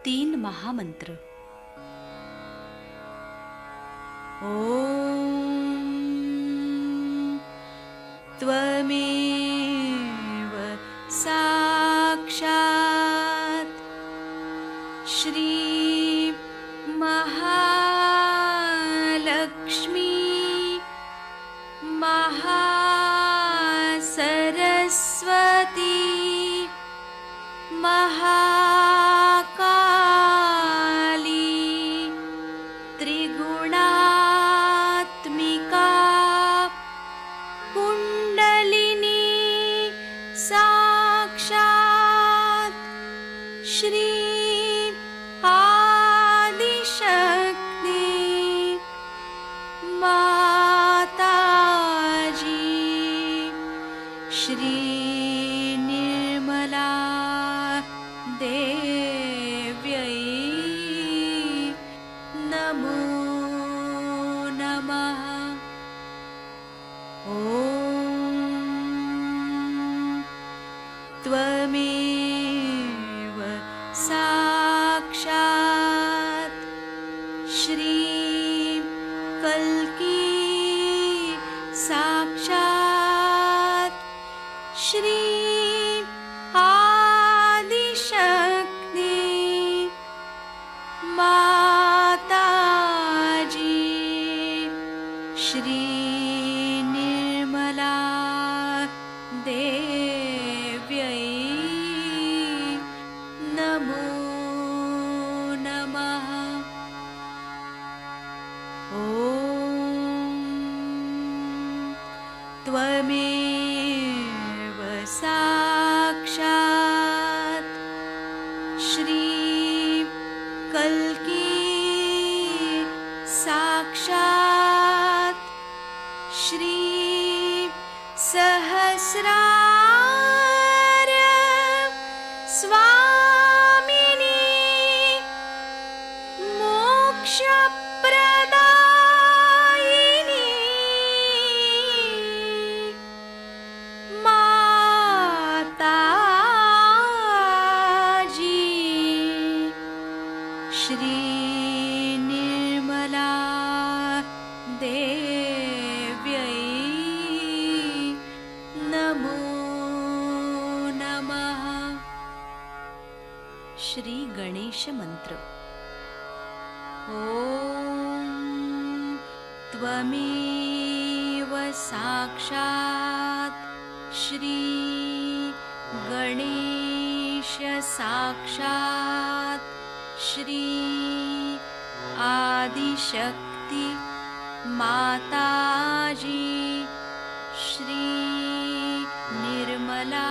तीन महामंत्र। ॐ त्वमेव साक्षात् श्री महालक्ष्मी महासरस्वती महाकाली त्रिगुणात्मिका कुण्डलिनी साक्षात् श्री आदिशक्ति माताजी श्री निर्मला देव्यै नमो नमः। ॐ त्वमेव साक्षात् श्री कल्की साक्षात् श्री आदिशक्ति माताजी श्री निर्मला देव्यै नमो नमः। ॐ त्वमेव साक्षात् श्री कल्की साक्षात् श्री सहस्रार स्वामिनी मोक्षप्रदायिनी माताजी श्री निर्मला देव्यै नमो नमः। श्री गणेश मंत्र। ॐ त्वमेव साक्षात् श्री गणेश साक्षात् श्री आदिशक्ति माताजी श्री निर्मला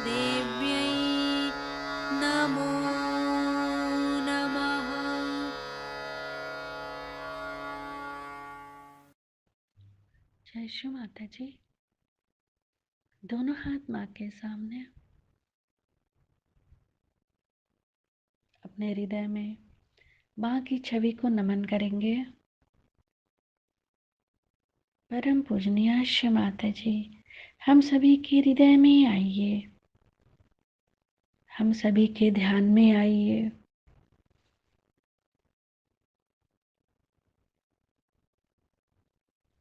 देव्यै नमो नमः। जय श्री माता जी। दोनों हाथ माँ के सामने, अपने हृदय में माँ की छवि को नमन करेंगे। परम पूजनीय श्री माता जी, हम सभी के हृदय में आइए, हम सभी के ध्यान में आइए।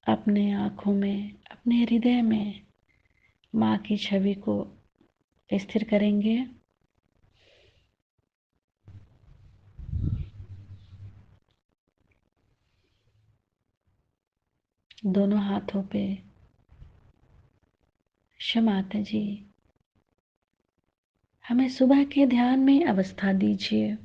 अपने आँखों में, अपने हृदय में माँ की छवि को स्थिर करेंगे। दोनों हाथों पे श्री माता जी, हमें सुबह के ध्यान में अवस्था दीजिए।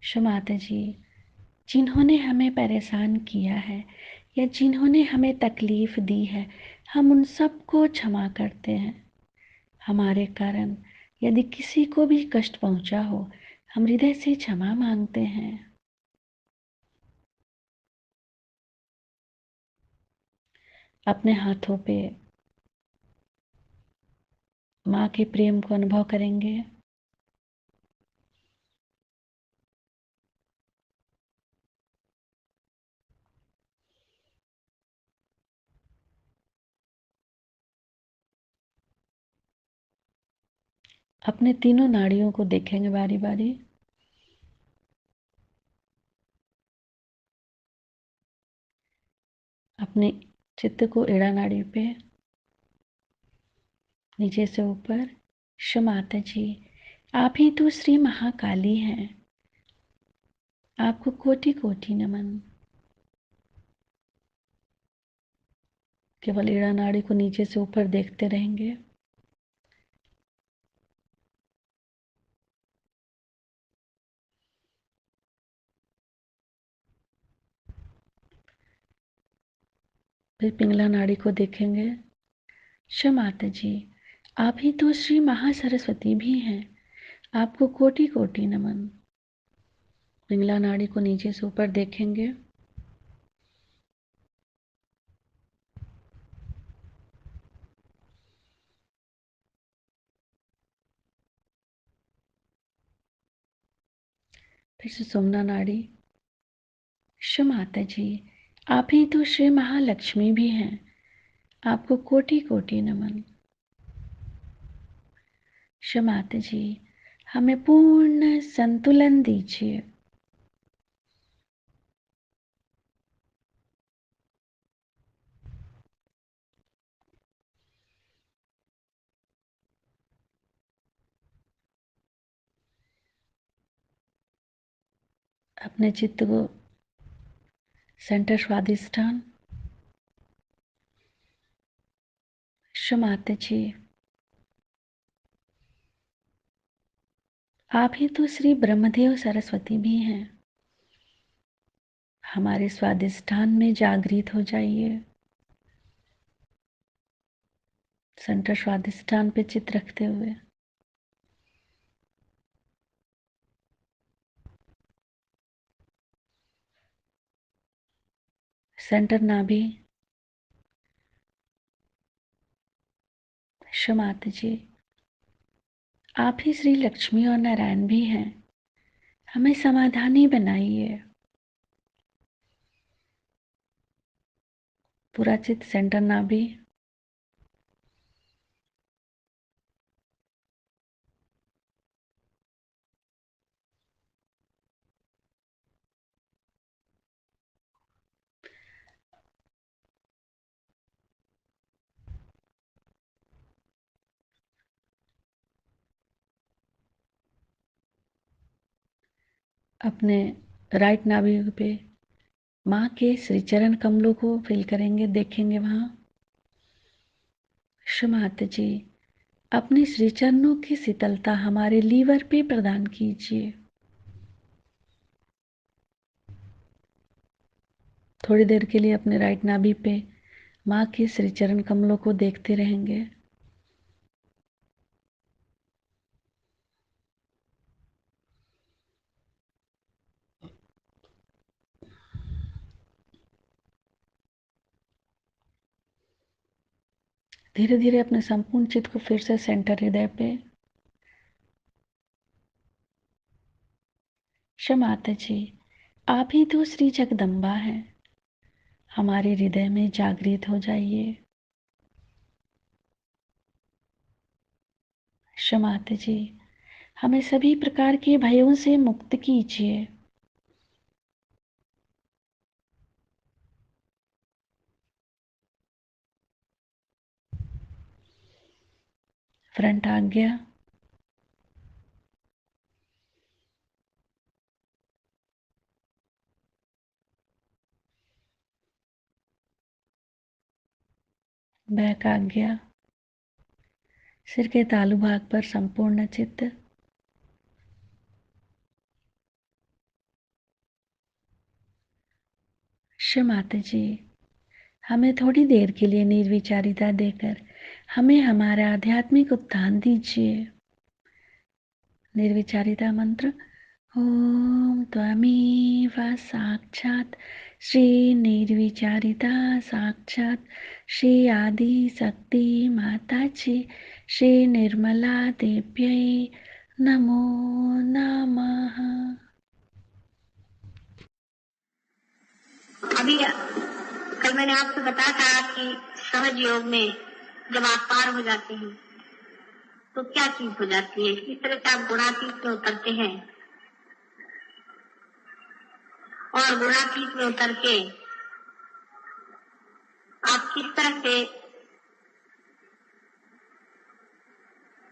श्री माता जी, जिन्होंने हमें परेशान किया है या जिन्होंने हमें तकलीफ दी है, हम उन सबको क्षमा करते हैं। हमारे कारण यदि किसी को भी कष्ट पहुंचा हो, हम हृदय से क्षमा मांगते हैं। अपने हाथों पे माँ के प्रेम को अनुभव करेंगे। अपने तीनों नाड़ियों को देखेंगे बारी बारी। अपने चित्त को एड़ा नाड़ी पे नीचे से ऊपर। क्षमाता जी, आप ही तो श्री महाकाली हैं। आपको कोटि कोटि नमन। केवल एड़ा नाड़ी को नीचे से ऊपर देखते रहेंगे। फिर पिंगला नाड़ी को देखेंगे। क्षमाता जी, आप ही तो श्री महासरस्वती भी हैं। आपको कोटि कोटि नमन। पिंगला नाड़ी को नीचे से ऊपर देखेंगे। फिर सुषुम्ना नाड़ी। क्षमाता जी, आप ही तो श्री महालक्ष्मी भी हैं। आपको कोटि कोटि नमन। क्षमाता जी, हमें पूर्ण संतुलन दीजिए। अपने चित्त को सेंटर स्वादिष्ठान। क्षमाता जी, आप ही तो श्री ब्रह्मदेव सरस्वती भी हैं। हमारे स्वादिष्ठान में जागृत हो जाइए। सेंटर स्वादिष्ठान पे चित्त रखते हुए। सेंटर नाभि। क्षमाता जी, आप ही श्री लक्ष्मी और नारायण भी हैं। हमें समाधानी बनाइए। पूरा चित्त सेंटर नाभि। अपने राइट नाभि पे माँ के श्री चरण कमलों को फील करेंगे, देखेंगे वहां। क्षमाता जी, अपने श्री चरणों की शीतलता हमारे लीवर पे प्रदान कीजिए। थोड़ी देर के लिए अपने राइट नाभि पे माँ के श्री चरण कमलों को देखते रहेंगे। धीरे धीरे अपने संपूर्ण चित्त को फिर से सेंटर हृदय पे। क्षमाता जी, आप ही तो श्री जगदम्बा हैं। हमारे हृदय में जागृत हो जाइए। क्षमाता जी, हमें सभी प्रकार के भयों से मुक्त कीजिए। फ्रंट आज्ञा। बैक आज्ञा। सिर के तालु भाग पर संपूर्ण चित्त। क्षमाता जी, हमें थोड़ी देर के लिए निर्विचारिता देकर हमें हमारा आध्यात्मिक उत्थान दीजिए। निर्विचारिता मंत्र। ओम त्वमेव साक्षात् श्री निर्विचारिता साक्षात श्री आदि शक्ति माता जी श्री निर्मला देव्यै नमो नमः। अभी कल मैंने आपको बताया था कि सहज योग में जब आप पार हो जाते हैं तो क्या चीज हो जाती है। इस तरह से आप गुणातीत में उतरते हैं और गुणातीत में उतर के आप किस तरह से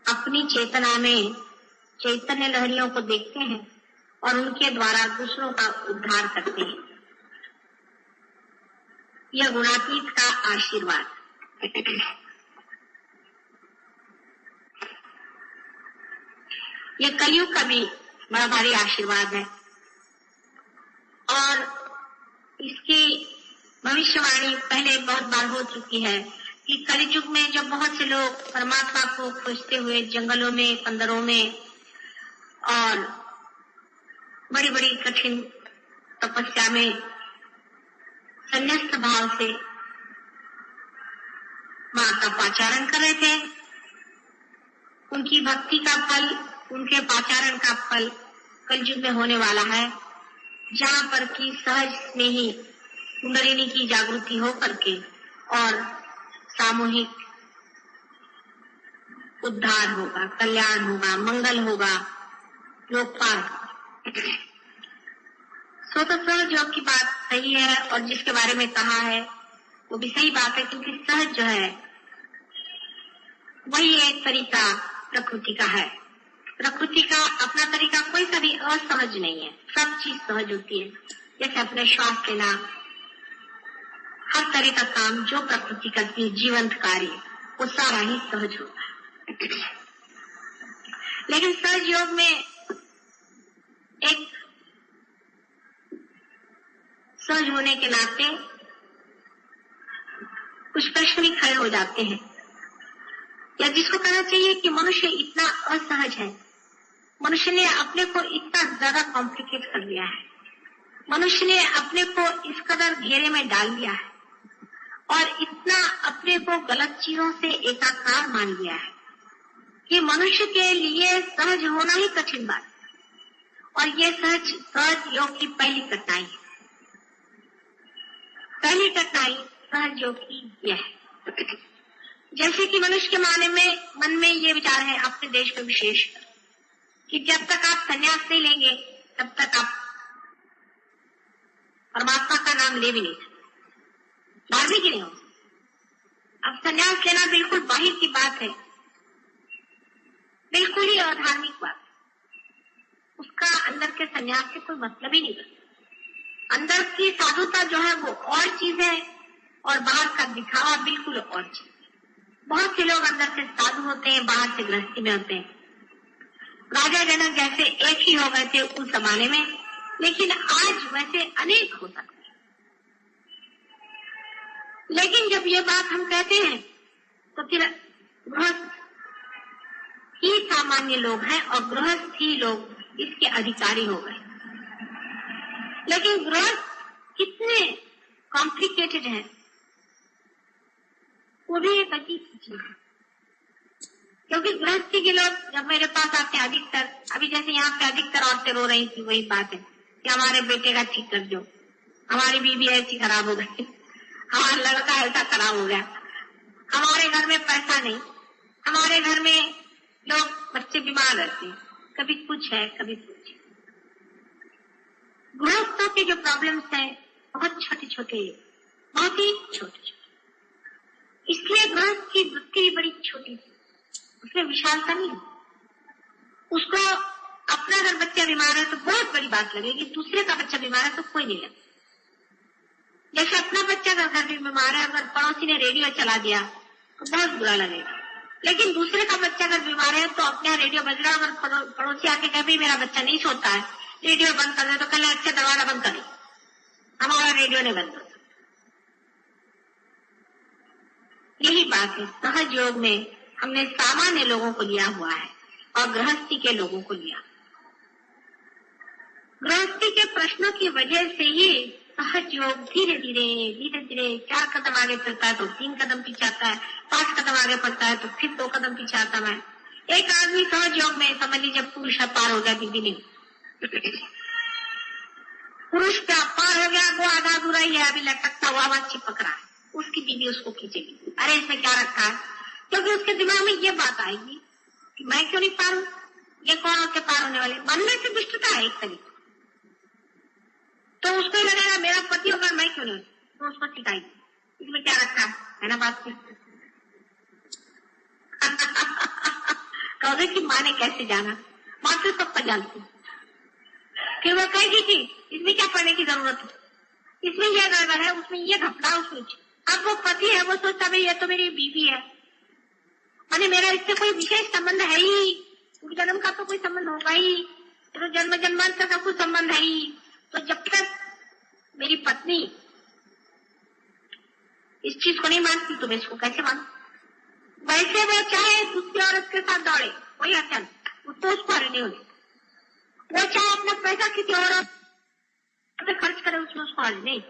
अपनी चेतना में चैतन्य लहरियों को देखते हैं और उनके द्वारा दूसरों का उद्धार करते हैं। यह गुणातीत का आशीर्वाद। यह कलयुग का भी बड़ा भारी आशीर्वाद है और इसकी भविष्यवाणी पहले बहुत बार हो चुकी है कि कलयुग में जब बहुत से लोग परमात्मा को खोजते हुए जंगलों में, अंदरों में और बड़ी बड़ी कठिन तपस्या में संन्यास्त भाव से मां का पाचारण कर रहे थे, उनकी भक्ति का फल, उनके पाचारण का फल कलयुग में होने वाला है, जहाँ पर की सहज में ही कुंडलिनी की जागृति हो करके और सामूहिक उद्धार होगा, कल्याण होगा, मंगल होगा, लोकपाल। सो तो सहज योग की बात सही है और जिसके बारे में कहा है वो भी सही बात है, क्योंकि सहज जो है वही एक तरीका प्रकृति का है। प्रकृति का अपना तरीका कोई सा भी असहज नहीं है, सब चीज सहज होती है। जैसे अपने श्वास लेना, हर तरह का काम जो प्रकृति करती है, जीवंत कार्य, वो सारा ही सहज होता है। लेकिन सहज योग में एक सहज होने के नाते कुछ प्रश्न भी खड़े हो जाते हैं, या जिसको कहना चाहिए कि मनुष्य इतना असहज है, मनुष्य ने अपने को इतना ज्यादा कॉम्प्लिकेट कर लिया है, मनुष्य ने अपने को इस कदर घेरे में डाल दिया है और इतना अपने को गलत चीजों से एकाकार मान लिया है कि मनुष्य के लिए सहज होना ही कठिन बात है। और ये सहज योग की पहली कठिनाई है। पहली कठिनाई सहज योग की यह है, जैसे कि मनुष्य के मन में ये विचार है, अपने देश में विशेष, कि जब तक आप संन्यास नहीं लेंगे तब तक आप परमात्मा का नाम ले भी नहीं सकते, धार्मिक ही नहीं हो। अब संन्यास लेना बिल्कुल बाहर की बात है, बिल्कुल ही अधार्मिक बात, उसका अंदर के संन्यास से कोई मतलब ही नहीं बनता। अंदर की साधुता जो है वो और चीज है और बाहर का दिखावा बिल्कुल और चीज। बहुत से लोग अंदर से साधु होते हैं, बाहर से गृहस्थी में होते हैं। राजा जनक जैसे एक ही हो गए थे उस जमाने में, लेकिन आज वैसे अनेक हो सकते हैं। लेकिन जब ये बात हम कहते हैं तो फिर गृहस्थ ही सामान्य लोग हैं और गृहस्थ ही लोग इसके अधिकारी हो गए। लेकिन गृहस्थ कितने कॉम्प्लिकेटेड है वो भी एक अजीब चीज है, क्योंकि गृहस्थी के लोग जब मेरे पास आते हैं अधिकतर, अभी जैसे यहाँ पे अधिकतर औरतें रो रही थी, वही बात है कि हमारे बेटे का ठीक कर दो, हमारी बीवी ऐसी खराब हो गई, हमारा लड़का ऐसा खराब हो गया, हमारे घर में पैसा नहीं, हमारे घर में लोग बच्चे बीमार रहते हैं, कभी कुछ है कभी कुछ। गृहस्थों के जो प्रॉब्लम्स हैं बहुत छोटे छोटे, बहुत ही छोटे छोटे, इसलिए गृहस्थ की वृत्ति भी बड़ी छोटी थी, उसमें विशालता नहीं है। उसको अपना अगर बच्चा बीमार है तो बहुत बड़ी बात लगेगी, दूसरे का बच्चा बीमार है तो कोई नहीं लगेगा। जैसे अपना बच्चा अगर घर में बीमार है, अगर पड़ोसी ने रेडियो चला दिया तो बहुत बुरा लगेगा, लेकिन दूसरे का बच्चा अगर बीमार है तो अपने यहाँ रेडियो बज रहा है, अगर पड़ोसी आके कहे भाई मेरा बच्चा नहीं सोता है, रेडियो बंद कर दे, तो कल अच्छा दरवाजा बंद करें, हमारा रेडियो नहीं बंद होता। यही बात है, सहज योग में हमने सामान्य लोगों को लिया हुआ है और गृहस्थी के लोगों को लिया। गृहस्थी के प्रश्नों की वजह से ही सहज योग धीरे धीरे 4 कदम आगे चलता है तो 3 कदम पीछे आता है, 5 कदम आगे बढ़ता है तो फिर 2 कदम पीछे आता है। एक आदमी सहज योग में समझ लीजिए पुरुष पार हो गया, बीबी नहीं। पुरुष का पार हो गया, वो आधा अधूरा ही है, अभी लटकता हुआ वहां चिपक रहा है, उसकी बीबी उसको खींचेगी, अरे इसमें क्या रखा है, क्योंकि उसके दिमाग में ये बात आएगी कि मैं क्यों नहीं पार हूं, ये कौन होके पार होने वाले। मन में से दुष्टता है एक तरीके, तो उसको ही लगेगा मेरा पति होगा मैं क्यों नहीं, तो उसको सिखाएगी इसमें क्या रखा है ना बात। कहोगे कि माँ ने कैसे जाना, माँ तो सबका जानती। फिर वो कहेगी कि इसमें क्या पढ़ने की जरूरत है, इसमें यह गड़बड़ है, उसमें ये घपला, उसमें। अब वो पति है, वो सोचता भाई ये तो मेरी बीवी है, अरे मेरा इससे कोई विशेष संबंध है ही, जन्म का तो कोई संबंध होगा ही, तो जन्म जन्मांतर का कोई संबंध है ही, तो जब तक मेरी पत्नी इस चीज को नहीं मानती तो मैं इसको कैसे मानू। वैसे वो चाहे दूसरी औरत के साथ दौड़े कोई अड़चन, तो उसको हरने होने, वो चाहे अपना पैसा किसी औरत पे खर्च करे उसमें उसको हर नहीं,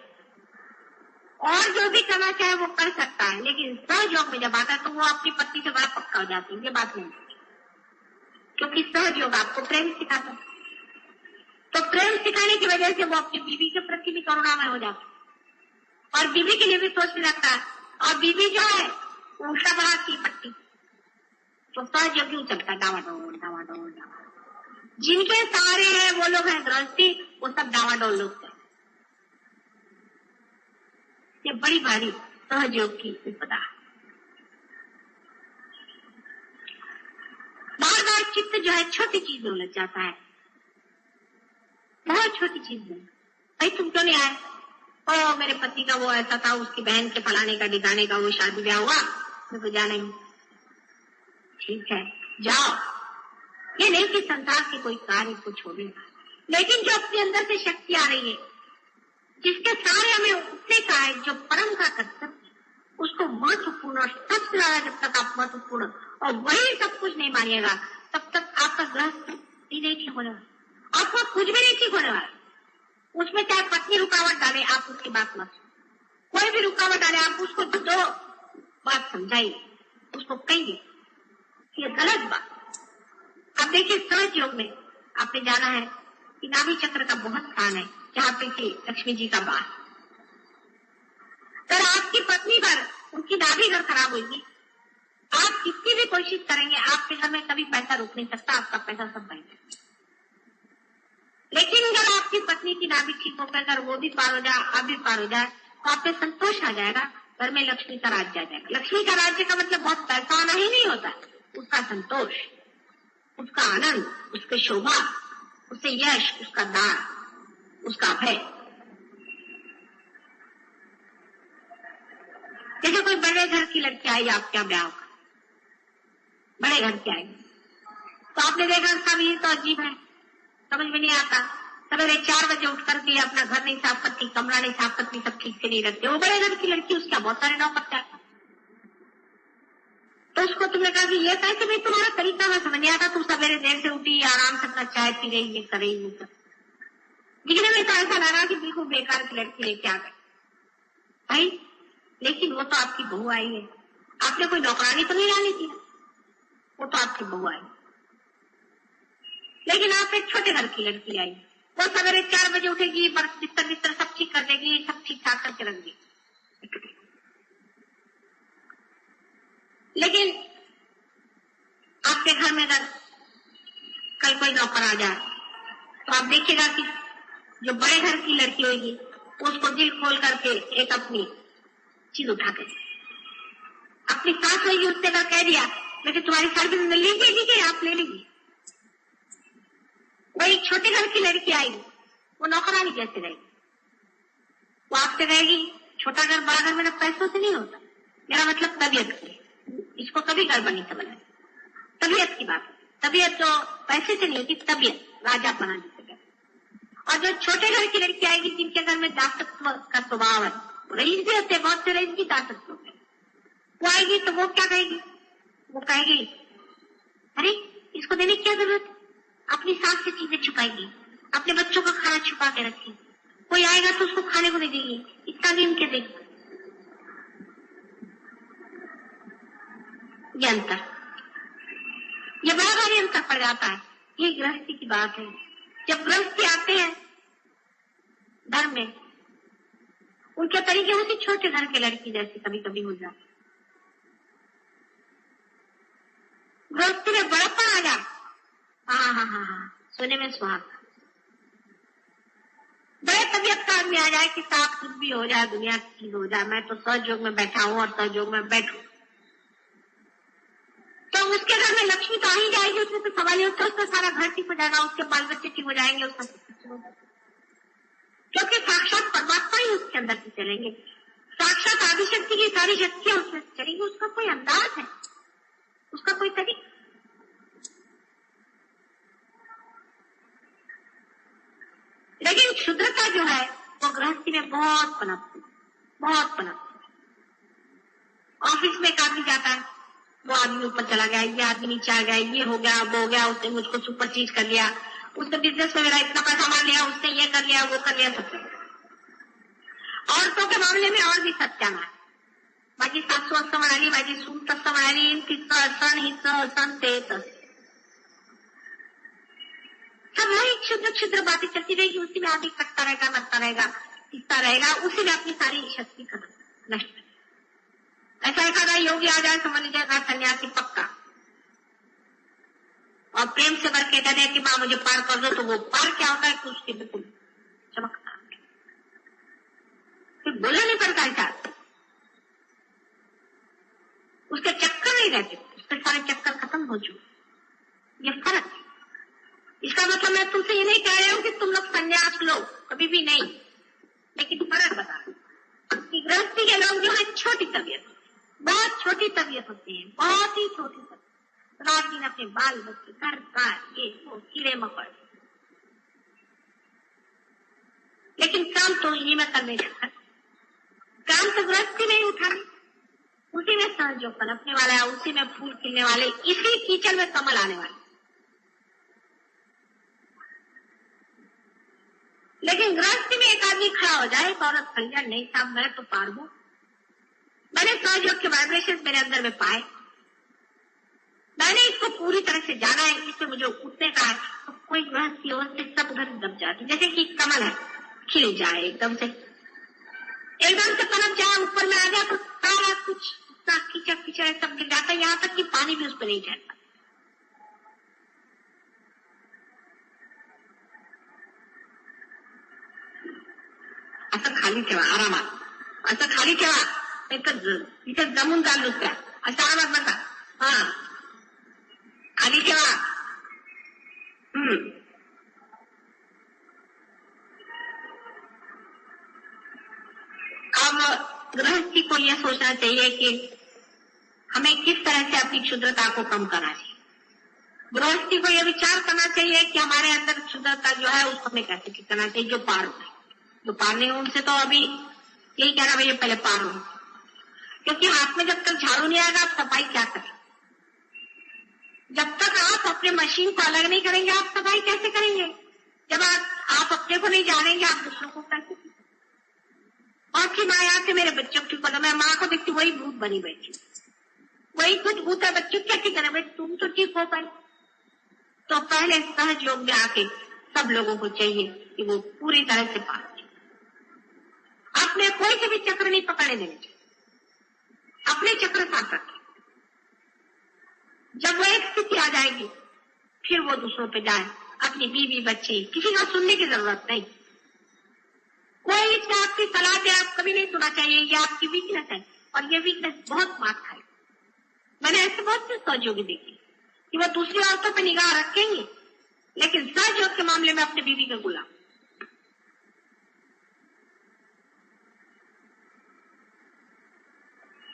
और जो भी करना चाहे वो कर सकता है, लेकिन सहज योग में जब आता है तो वो अपनी पत्नी से बड़ा पक्का हो जाती है, ये बात नहीं, क्योंकि सहज योग आपको प्रेम सिखाता है। तो प्रेम सिखाने की वजह से वो अपनी बीवी के प्रति भी करुणामय हो जाता है और बीवी के लिए भी सोचने लगता है, और बीवी जो है उल्टा बढ़ाती है पट्टी, तो सहज योग क्यों चलता है डावाडोल। जिनके सहारे हैं वो लोग हैं गृहस्थी, वो सब डावाडोल लोग हैं। ये बड़ी भारी सहयोग की विपदा। बार बार चित्त जो है छोटी चीज में उलझ जाता है, बहुत छोटी चीज में। भाई तुम क्यों नहीं आए, ओ मेरे पति का वो ऐसा था, उसकी बहन के फलाने का डिगाने का वो शादी ब्याह हुआ, मैं तो जाना ही। ठीक है जाओ, ये नहीं कि संसार के कोई कार्य को छोड़ेगा, लेकिन जो अपने अंदर से शक्ति आ रही है, जिसके सारे हमें उठने का है, जो परम का कर्तव्य, उसको महत्वपूर्ण और सबसे ज्यादा जब तक आप महत्वपूर्ण और वही सब कुछ नहीं मानिएगा तब तक आपका गृहस्थ ही नहीं ठीक होने वाला, आपको कुछ भी नहीं ठीक होने वाला। उसमें चाहे पत्नी रुकावट डाले आप उसकी बात मत, कोई भी रुकावट डाले आप उसको दो बात समझाइए, उसको कहिए ये गलत बात। अब देखिए सहज योग में आपने जाना है कि नाभि चक्र का बहुत स्थान है, जहाँ पे कि लक्ष्मी जी का वास। अगर आपकी पत्नी पर उनकी नाभि अगर खराब होगी, आप कितनी भी कोशिश करेंगे आपके घर में कभी पैसा रुक नहीं सकता, आपका पैसा सब बह जाएगा। लेकिन अगर आपकी पत्नी की नाभि ठीक होकर अगर वो भी पार हो जाए, आप भी पार हो जाए, तो आप पे संतोष आ जाएगा, घर में लक्ष्मी का राज्य आ जाएगा। लक्ष्मी का राज्य का मतलब बहुत पैसा आना ही नहीं होता, उसका संतोष, उसका आनंद, उसकी शोभा, उससे यश, उसका दान, उसका भय। जैसे कोई बड़े घर की लड़की आई आपके यहाँ ब्याह का, बड़े घर की आई, तो आपने देखा सब ये तो अजीब है, समझ में नहीं आता, सवेरे 4 बजे उठ करके अपना घर नहीं साफ करती, कमरा नहीं साफ करती, सब ठीक से नहीं रखते। वो बड़े घर की लड़की, उसका बहुत सारे नौकर है, तो उसको तुमने कहा कि ये कैसे भाई तुम्हारा तरीका में समझ नहीं आता, तुम सवेरे देर से उठी, आराम से अपना चाय पी रही, ये कर रही, दिखने में तो ऐसा लगा कि बिल्कुल बेकार की लड़की लेके आ गई भाई, लेकिन वो तो आपकी बहू आई है, आपने कोई नौकरानी तो नहीं डाली थी, वो तो आपकी बहू आई। लेकिन आप एक छोटे घर की लड़की आई, वो सवेरे 4 बजे उठेगी, बिस्तर बिस्तर सब ठीक कर देगी, सब ठीक ठाक करके रख देगी। लेकिन आपके घर में अगर कल कोई नौकर आ जाए तो आप देखिएगा कि जो बड़े घर की लड़की होगी उसको दिल खोल करके एक अपनी चीज उठा के, अपनी सास होगी उससे अगर कह दिया लेकिन तुम्हारी सर्विस में लीजिए आप ले लीजिए। वो एक छोटे घर की लड़की आएगी, वो नौकरानी कैसे रहेगी, वो आपसे कहेगी छोटा घर बड़ा घर मेरा पैसों से नहीं होता, मेरा मतलब तबीयत से, इसको कभी गड़बड़ नहीं समझना, तबीयत की बात, तबीयत जो पैसे से नहीं होती, तबीयत राजा बना देते। और जो छोटे घर की लड़की आएगी जिनके घर में दासत्व का स्वभाव है, रईस भी होते, बहुत से रईस भी दासत्व होते, वो आएगी तो वो क्या कहेगी, वो कहेगी अरे इसको देने की क्या जरूरत, अपनी सास से चीजें छुपाएगी, अपने बच्चों का खाना छुपा के रखी, कोई आएगा तो उसको खाने को नहीं देगी, इतना भी उनके देगी। ये अंतर, ये बड़ा भारी अंतर पड़ जाता है। ये गृहस्थी की बात है। जब गृहस्थी आते हैं घर में, उनके तरीके उसी छोटे घर के लड़की जैसे कभी कभी हो जाते। गृहस्थी में बड़प्पन आ जाए, हाँ हाँ हाँ हाँ, सोने में सुहाग। बड़े तबियत का आदमी आ जाए कि साफ कुछ भी हो जाए, दुनिया की हो जाए, मैं तो सहयोग में बैठा हूँ और सहयोग में बैठू, तो उसके घर में लक्ष्मी तो आ ही जाएगी। उसमें तो सवाल होता है, उसका सारा घर ठीक हो जाएगा, उसके बाल बच्चे ठीक हो जाएंगे, उसका क्योंकि साक्षात परमात्मा ही उसके अंदर से चलेंगे, साक्षात आदिशक्ति की सारी शक्तियां उसमें से चलेंगी। उसका कोई अंदाज है, उसका कोई तरीका। लेकिन क्षुद्रता जो है वो गृहस्थी में बहुत पनपती, बहुत पनपती। ऑफिस में एक आदमी जाता है, वो आदमी ऊपर चला गया, ये आदमी नीचे आ गया, ये हो गया, वो हो गया, उसने मुझको सुपर चीज कर लिया, उसने बिजनेस में मेरा इतना पैसा मार लिया, उसने ये कर लिया, वो कर लिया, सब कर लिया। औरतों के मामले में और भी सत्याना है। माझी सासू असं म्हणाली, माझी सून तसं म्हणाली, तिचं असं हिचं असं ते तसं, सब वही क्षुद्र क्षुद्र बातें चलती रहेगी। उसी में आदमी कटता रहेगा, मरता रहेगा, पीसता रहेगा, उसी में अपनी सारी शक्ति खत्म नष्ट। ऐसा एखादा योगी आ जाए, समझ लीजिएगा सन्यासी पक्का, और प्रेम से भर के कहते हैं कि माँ मुझे पार कर दो, तो वो पार क्या होता है कि उसके बिल्कुल चमकता, फिर बोलना नहीं पड़ता है, उसके चक्कर नहीं रहते, उसके सारे चक्कर खत्म हो चुके। ये फर्क है। इसका मतलब मैं तुमसे ये नहीं कह रही हूँ कि तुम लोग संन्यास लो, कभी भी नहीं, लेकिन फर्क बता रही कि गृहस्थी के लोग जो है छोटी तबीयत, बहुत छोटी तबीयत होती है, बहुत ही छोटी तबीयत, रात दिन अपने बाल बच्चे, घर का ये वो कीड़े मकोड़े, लेकिन काम तो इन्हीं में करने जाता, काम तो गृहस्थी में ही उठाने, उसी में सहयोग पनपने वाला है, उसी में फूल खिलने वाले, इसी कीचड़ में कमल आने वाले। लेकिन गृहस्थी में एक आदमी खड़ा हो जाए, एक औरत खड़ी जाए, नहीं साहब मैं तो पार हूं, मैंने सहयोग के वाइब्रेशन मेरे अंदर में पाए, मैंने इसको पूरी तरह से जाना है, इससे मुझे उठने का है, तो कोई गृहस्थी हो से सब उधर दब जाती, जैसे कि कमल है, खिल जाए एकदम से पनप जाए, ऊपर में आ जाए तो सारा कुछ कीचड़ कीचड़ सब गिर जाता है, यहाँ तक कि पानी भी उस पर नहीं ठहरता। असं खाली ठेवा, आरामात असं खाली ठेवा, इथे जमून जाल दुसऱ्या, असं आरामात बसा, हा खाली ठेवा। अब गृहस्थी को यह सोचना चाहिए कि हमें किस तरह से अपनी क्षुद्रता को कम करना चाहिए। गृहस्थी को यह विचार करना चाहिए कि हमारे अंदर क्षुद्रता जो है उसको हमें कैसे ठीक करना चाहिए, जो पार हो, जो पार नहीं हो उनसे तो अभी यही कहना भैया पहले पार हो, क्योंकि हाथ में जब तक झाड़ू नहीं आएगा आप सफाई क्या करें, जब तक आप अपने मशीन को अलग नहीं करेंगे आप सफाई कैसे करेंगे, जब आप अपने को नहीं जानेंगे आप दूसरों को कैसे। और की माँ यहाँ से मेरे बच्चों को ठीक होना, मैं माँ को देखती वही भूत बनी बैठी, वही कुछ भूत है, बच्चों क्या ठीक है, तुम तो ठीक हो पाए। तो पहले सहयोग में आके सब लोगों को चाहिए कि वो पूरी तरह से पार, अपने कोई से भी चक्र नहीं पकड़ने देने चाहिए, अपने चक्र साथ रखें। जब वो एक स्थिति आ जाएगी फिर वो दूसरों पे जाए, अपनी बीवी बच्चे, किसी का सुनने की जरूरत नहीं, कोई इसमें आपकी सलाह दे आप कभी नहीं सुना चाहिए, ये आपकी वीकनेस है और ये वीकनेस बहुत मार खाए। मैंने ऐसे बहुत से सहयोगी देखे कि वो दूसरी औरतों पर निगाह रखेंगे लेकिन सहयोग के मामले में अपने बीवी का गुलाम।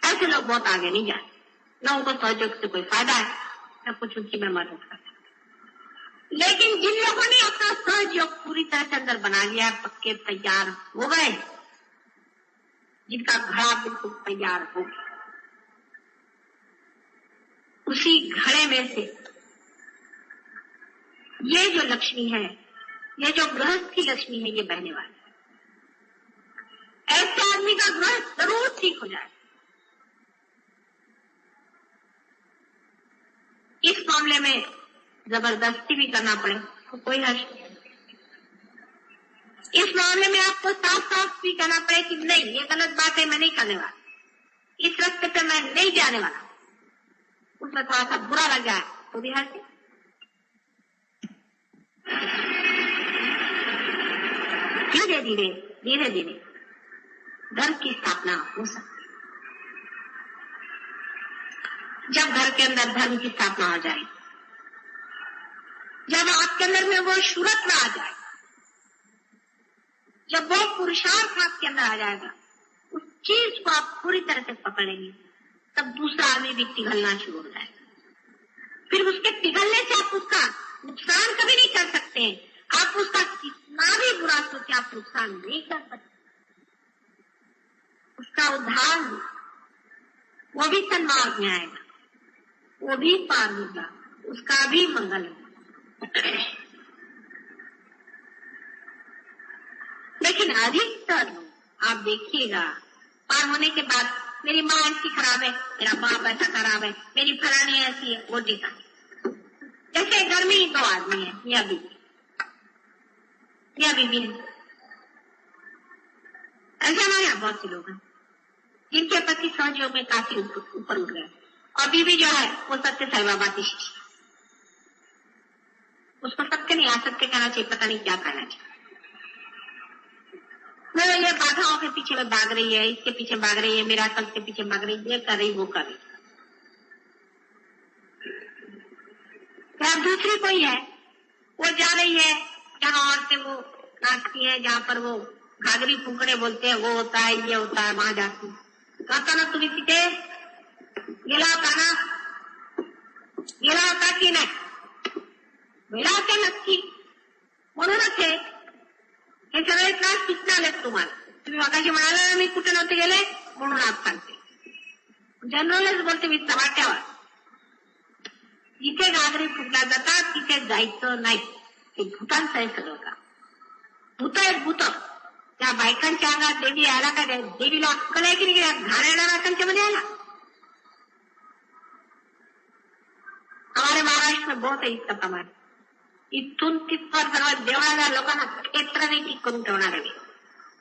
ऐसे लोग बहुत आगे नहीं जाए, न उनको सहयोग से कोई फायदा है न कुछ उनकी मैं मदद कर सकता। लेकिन जिन लोगों ने अपना सहयोग पूरी तरह से अंदर बना लिया, पक्के तैयार हो गए, जिनका घड़ा बिल्कुल तैयार हो गया, उसी घड़े में से ये जो लक्ष्मी है, ये जो गृहस्थ की लक्ष्मी है, ये बहने वाली है। ऐसे आदमी का ग्रह जरूर ठीक हो जाए। इस मामले में जबरदस्ती भी करना पड़े तो कोई हर्ष नहीं। इस मामले में आपको साफ साफ भी कहना पड़े कि नहीं, ये गलत बात है, मैं नहीं करने वाला, इस रास्ते पे मैं नहीं जाने वाला, उसमें थोड़ा सा बुरा लग जाए तो भी हर्ष। धीरे धीरे धीरे धीरे धर्म की स्थापना हो सकती। जब घर के अंदर धर्म की स्थापना हो जाए, जब आपके अंदर में वो शुरत्व आ जाए, जब वो पुरुषार्थ आपके अंदर आ जाएगा, उस चीज को आप पूरी तरह से पकड़ेंगे, तब दूसरा आदमी भी पिघलना शुरू हो जाएगा। फिर उसके पिघलने से आप उसका नुकसान कभी नहीं कर सकते। आप उसका कितना भी बुरा सोचे, आप नुकसान नहीं कर सकते। उसका उद्धार वो भी सन्मार्ग में आएगा, वो भी पार होगा, उसका भी मंगल होगा। लेकिन अधिकतर आप देखिएगा, पार होने के बाद मेरी माँ ऐसी खराब है, मेरा बाप ऐसा खराब है, मेरी फलानी ऐसी है, वो टीका। जैसे घर में ही दो आदमी है, या बीबी है। ऐसे हमारे यहाँ बहुत से लोग हैं जिनके पति सहयोग में काफी ऊपर उठ गए, और बीबी जो है वो सत्य साई बाबा की शिष्य। उसको सत्य नहीं, असत्य कहना चाहिए, पता नहीं क्या कहना चाहिए। ये बाधाओं के पीछे में भाग रही है, इसके पीछे भाग रही है, मेरा कल के पीछे भाग रही है, ये कर रही, वो कर रही। दूसरी कोई है, वो जा रही है जहाँ औरतें वो नाचती है, जहाँ पर वो घाघरी फुकड़े बोलते हैं, वो होता है, ये होता है, वहां जाती है। कहता ना तुम्ही तिथे गेला होता ना, गेला होता की नाही, गेला होते नक्की, म्हणूनच हे सगळे त्रास तिथं आलेत तुम्हाला। तुम्ही मगाशी म्हणाला ना मी कुठे नव्हते गेले, म्हणून आज सांगते। जनरलच बोलते मी चव्हाट्यावर, जिथे घागरी फुटल्या जातात तिथे जायचं नाही। हे भूतांचं आहे सगळं का, भूत आहेत भूत। त्या बायकांच्या अंगात देवी आला का, देवीला अक्कल आहे की नाही, घाणेरड्या बायकांच्या मध्ये आला। हमारे महाराष्ट्र में बहुत है इसका प्रमाण। इथून तिथपर सर्व देवळाला लोकांना क्षेत्र नाही ठीक करून ठेवणार आहे।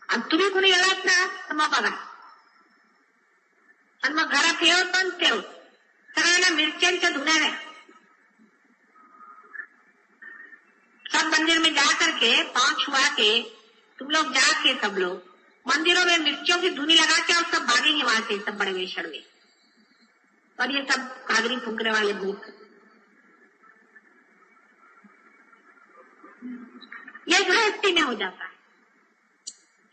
आणि तुम्ही कुणी गेलात ना तर मग बघा, आणि मग घरात ठेव पण ठेव, सगळ्यांना मिरच्यांच्या धुण्याने सब मंदिर में जा करके पांव छुआ के तुम लोग जाके सब लोग मंदिरों में मिर्चियों की धुनी लगा के और सब भागेंगे वहां से, सब बड़े वेशड़ में। और ये सब घाघरी फूंकने वाले भूत, ये गृहस्थी में हो जाता है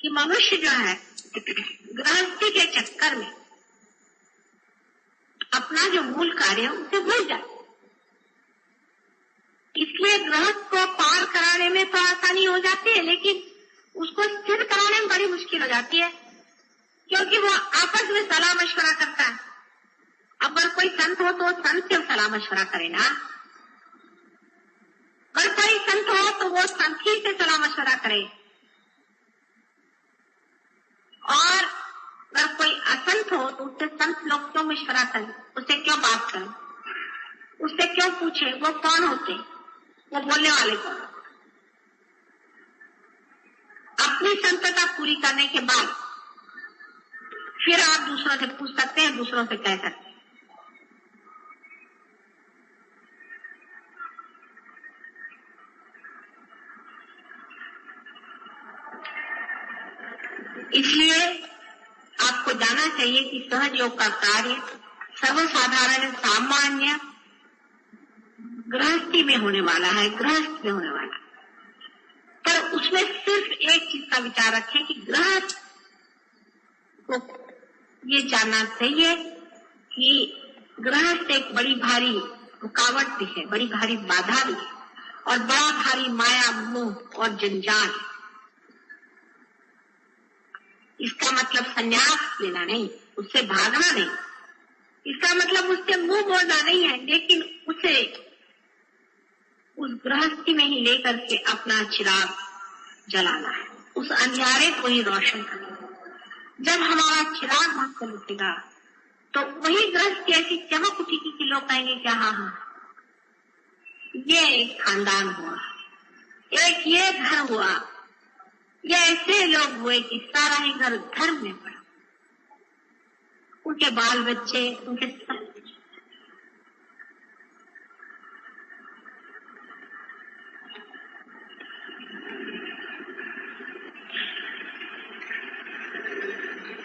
कि मनुष्य जो है गृहस्थी के चक्कर में अपना जो मूल कार्य है उसे भूल जाए। इसलिए गृहस्थ को पार कराने में तो आसानी हो जाती है, लेकिन उसको स्थिर कराने में बड़ी मुश्किल हो जाती है, क्योंकि वो आपस में सलाह मशवरा करता है। अगर कोई संत हो तो संत से सलाह मशवरा करे ना, अगर कोई संत हो तो वो संत ही से सलाह मशवरा करे, और अगर कोई असंत हो तो उससे संत लोग क्यों मशवरा करें, उससे क्यों बात करें, उससे क्यों पूछे, वो कौन होते, वो बोलने वाले कौन। अपनी संतता पूरी करने के बाद फिर आप दूसरों से पूछ सकते हैं, दूसरों से कह सकते हैं। इसलिए आपको जानना चाहिए कि सहज योग का कार्य सर्वसाधारण सामान्य गृहस्थी में होने वाला है, गृहस्थ में होने वाला है। पर उसमें सिर्फ एक चीज का विचार रखें कि गृहस्थ को ये जानना चाहिए कि गृहस्थ एक बड़ी भारी रुकावट भी है, बड़ी भारी बाधा भी है, और बड़ा भारी माया मोह और जंजाल। इसका मतलब संन्यास लेना नहीं, उससे भागना नहीं, इसका मतलब उससे मुंह मोड़ना नहीं है, लेकिन उसे उस गृहस्थी में ही लेकर के अपना चिराग जलाना है, उस अंधियारे को ही रोशन करना है। जब हमारा चिराग वहां से उठेगा तो वही ग्रह की ऐसी चमक उठेगी कि लोग कहेंगे क्या हाँ हाँ ये एक खानदान हुआ, एक ये घर हुआ, ये ऐसे लोग हुए कि सारा ही घर धर्म में पड़ा, उनके बाल बच्चे उनके सब।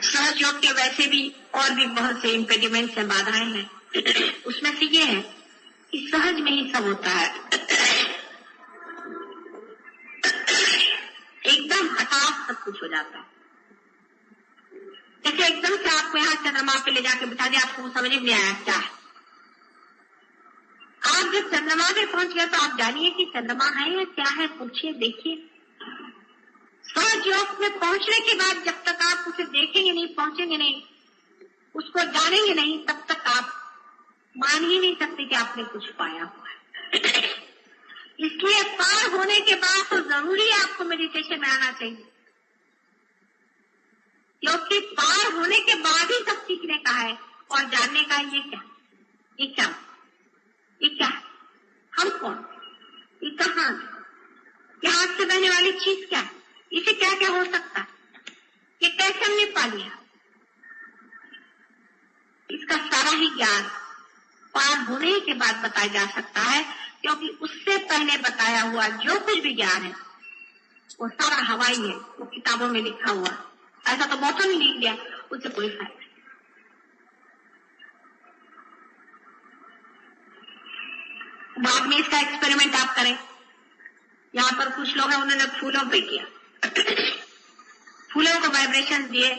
सहयोग के वैसे भी और भी बहुत से इम्पेडिमेंट्स हैं, बाधाएं हैं। उसमें से ये है कि सहज में ही सब होता है, एकदम हठात सब कुछ हो जाता है। जैसे एकदम से आपको यहाँ चंद्रमा पे ले जाके बिठा दिया, आपको समझ में नहीं आया क्या है। आप जब चंद्रमा पे पहुंच गए तो आप जानिए कि चंद्रमा है या क्या है, पूछिए देखिए। सहयोग में पहुंचने के बाद जब तक आप उसे देखेंगे नहीं, पहुंचेंगे नहीं, उसको जानेंगे नहीं, तब तक आप मान ही नहीं सकते कि आपने कुछ पाया हुआ है। इसलिए पार होने के बाद तो जरूरी आपको मेडिटेशन में आना चाहिए, क्योंकि पार होने के बाद ही सब सीखने का है और जानने का है। ये क्या, ये क्या, ये क्या है, हम कौन, ये कहाँ, ये हाथ से बहने वाली चीज क्या है, इसे क्या क्या हो सकता है, ये कैसे हमने पा लिया। इसका सारा ही ज्ञान पार होने के बाद बताया जा सकता है, क्योंकि उससे पहले बताया हुआ जो कुछ भी ज्ञान है वो सारा हवाई है, वो किताबों में लिखा हुआ। ऐसा तो बहुतों ने लिख दिया, उससे कोई फायदा नहीं। बाद में इसका एक्सपेरिमेंट आप करें। यहाँ पर कुछ लोग हैं, उन्होंने फूलों पे किया, फूलों को वाइब्रेशन दिए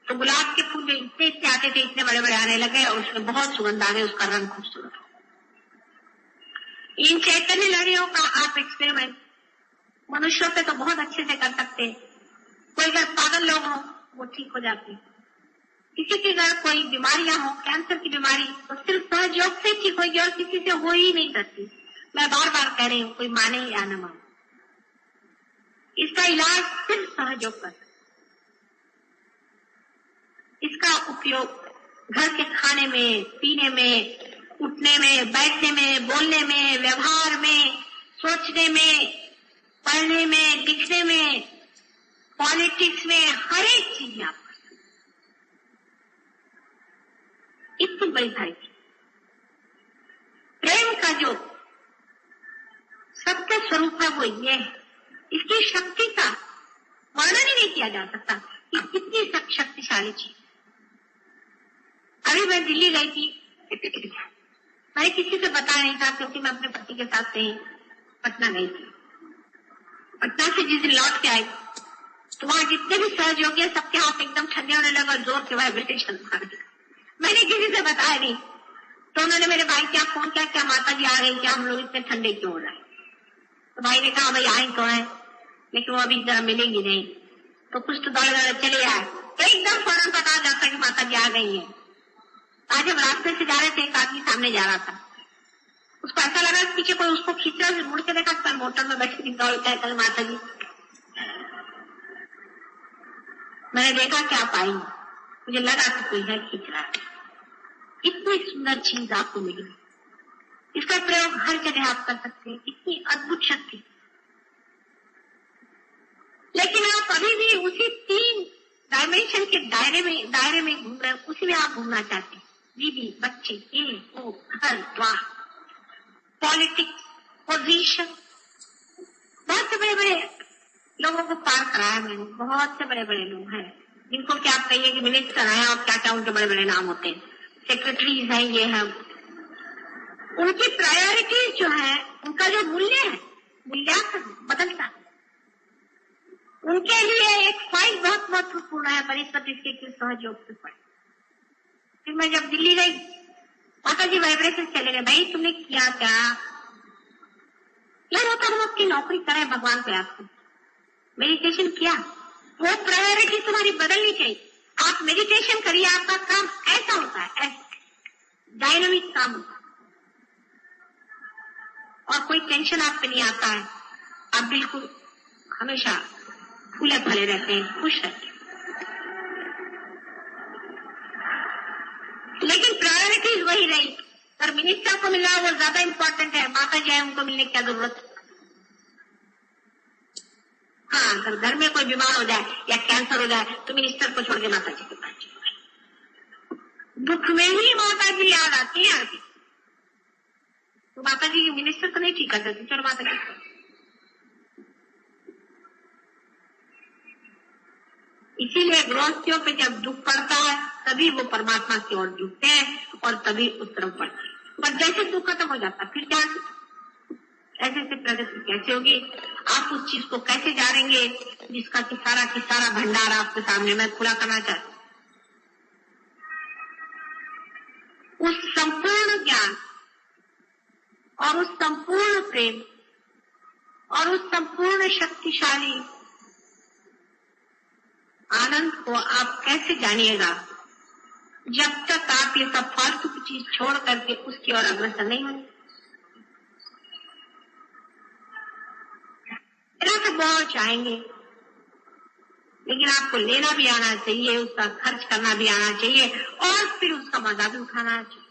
तो गुलाब के फूल इतने इतने आते थे, इतने बड़े बड़े आने लगे और उसमें बहुत सुगंध आ गई, उसका रंग खूबसूरत। इन चैतन्य लहरियों का आप एक्सपेरिमेंट मनुष्यों पे तो बहुत अच्छे से कर सकते हैं। कोई अगर पागल लोग हों वो ठीक हो जाते, किसी की अगर कोई बीमारियां हो, कैंसर की बीमारी, तो सिर्फ सहयोग से ठीक होगी और किसी से हो ही नहीं सकती। मैं बार बार कह रही हूँ, कोई माने या न माने, इसका इलाज सिर्फ सहयोग कर। इसका उपयोग घर के खाने में, पीने में, उठने में, बैठने में, बोलने में, व्यवहार में, सोचने में, पढ़ने में, लिखने में, पॉलिटिक्स में, हर एक चीज में आप कर सकते। इतनी बड़ी भाई प्रेम का जो सत्य स्वरूप है वो ये है। इसकी शक्ति का वर्णन ही नहीं किया जा सकता कि कितनी शक्तिशाली चीज। अभी मैं दिल्ली गई थी, मैंने किसी से बताया नहीं था, क्योंकि मैं अपने पति के साथ कहीं पटना गई थी। पटना से जिस दिन लौट के आई तो वहां जितने भी सहयोगी हैं, सबके हाथ एकदम ठंडे होने लगे और जोर से वाइब्रेशन मार दिया। मैंने किसी से बताया नहीं, तो उन्होंने मेरे भाई क्या फोन किया, क्या माता जी आ गई, क्या हम लोग इतने ठंडे क्यों हो रहे हैं। तो भाई ने कहा भाई आई तो है, लेकिन वो अभी जरा मिलेंगी नहीं, तो कुछ तो दौड़े दौड़े चले आए, तो एकदम फौरन पता जाता कि माता जी आ गई है। आज जब रास्ते से जा रहे थे, एक आदमी सामने जा रहा था, उसको ऐसा लगा पीछे कोई उसको खींच रहा, मुड़ के देखा कल मोटर में बैठी थी, दौड़ता है कल माता जी। मैंने देखा क्या पाई, मुझे लगा कि कोई है खींच रहा है। इतनी सुंदर चीज आपको मिली, इसका प्रयोग हर जगह आप कर सकते हैं, इतनी अद्भुत शक्ति। लेकिन आप अभी भी उसी 3 डायमेंशन के दायरे में घूम रहे हैं, उसी में आप घूमना चाहते हैं। बीबी, बच्चे, ये वो, घर द्वार, पॉलिटिक्स, पोजीशन, बहुत से बड़े बड़े लोगों को पार कराया मैंने। बहुत से बड़े बड़े लोग हैं जिनको क्या आप कहिए कि मिनिस्टर हैं और क्या क्या उनके बड़े बड़े नाम होते हैं, सेक्रेटरीज हैं, ये है। उनकी प्रायोरिटीज जो है, उनका जो मूल्य है, मूल्यांकन बदलता है। उनके लिए एक फाइल बहुत महत्वपूर्ण है परिस्थित इसके सहयोग से पड़े। फिर मैं जब दिल्ली गई, माता जी वाइब्रेशन चले गए, भाई तुमने किया क्या यार, होता हम आपकी नौकरी करें, भगवान पे आपको मेडिटेशन किया, वो प्रायोरिटी तुम्हारी बदलनी चाहिए। आप मेडिटेशन करिए, आपका काम ऐसा होता है, ऐसा डायनामिक काम होता है और कोई टेंशन आप पे नहीं आता है। आप बिल्कुल हमेशा फूले फले रहते हैं, खुश रहते हैं। लेकिन प्रायोरिटीज वही रही। पर मिनिस्टर को मिलना वो ज्यादा इम्पोर्टेंट है, माता जी है उनको मिलने की क्या जरूरत। हाँ, अगर घर में कोई बीमार हो जाए या कैंसर हो जाए तो मिनिस्टर को छोड़ के माता जी के पास जाए। दुख में ही माता जी याद आती है आगे। तो माता जी मिनिस्टर को नहीं ठीक कर सकती, चलो माता जी। इसीलिए गृहस्थियों पे जब दुख पड़ता है तभी वो परमात्मा की ओर झुकते हैं और तभी उस तरफ बढ़ते हैं। पर जैसे दुख खत्म हो जाता फिर क्या, ऐसे से प्रगति कैसे होगी? आप उस चीज को कैसे जानेंगे जिसका कि सारा भंडार आपके सामने मैं खुला करना चाहती हूँ। उस संपूर्ण ज्ञान और उस संपूर्ण प्रेम और उस संपूर्ण शक्तिशाली आनंद को आप कैसे जानिएगा जब तक आप ये सब फालतू की चीज छोड़ करके उसकी ओर अग्रसर नहीं होंगे। तो बहुत चाहेंगे, लेकिन आपको लेना भी आना चाहिए, उसका खर्च करना भी आना चाहिए और फिर उसका मजा भी उठाना चाहिए।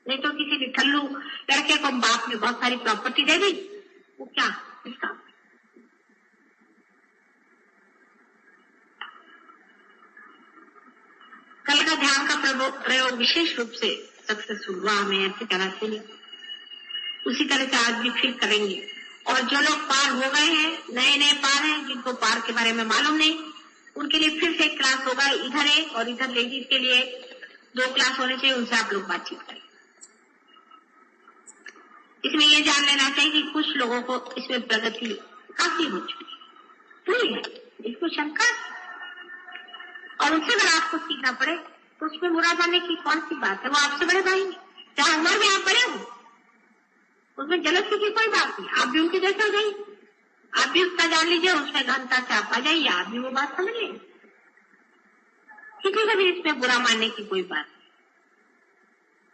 नहीं तो किसी भी ठल्लू लड़के को बाप ने बहुत सारी प्रॉपर्टी दे दी, वो क्या इसका। कल का ध्यान का प्रयोग विशेष रूप से सक्सेसफुल हुआ, हमें ऐसे कहना चाहिए। उसी तरह से आज भी फिर करेंगे। और जो लोग पार हो गए हैं, नए पार हैं, जिनको पार के बारे में मालूम नहीं, उनके लिए फिर से क्लास होगा। इधर है और इधर लेडीज के लिए 2 क्लास होने चाहिए, उनसे आप लोग बातचीत करें। इसमें ये जान लेना चाहिए कि कुछ लोगों को इसमें प्रगति काफी हो चुकी पूरी है, इसको शंका। और उससे अगर आपको सीखना पड़े तो उसमें बुरा जाने की कौन सी बात है? वो आपसे बड़े भाई हैं, चाहे उम्र में आप बड़े हो, उसमें जलसी की कोई बात नहीं। आप भी उनके जैसे हो जाइए, आप भी उसका जान लीजिए, उसमें घनता से आप आ जाइए, आप भी वो बात समझ लीजिए। किसी को भी इसमें बुरा मानने की कोई बात नहीं,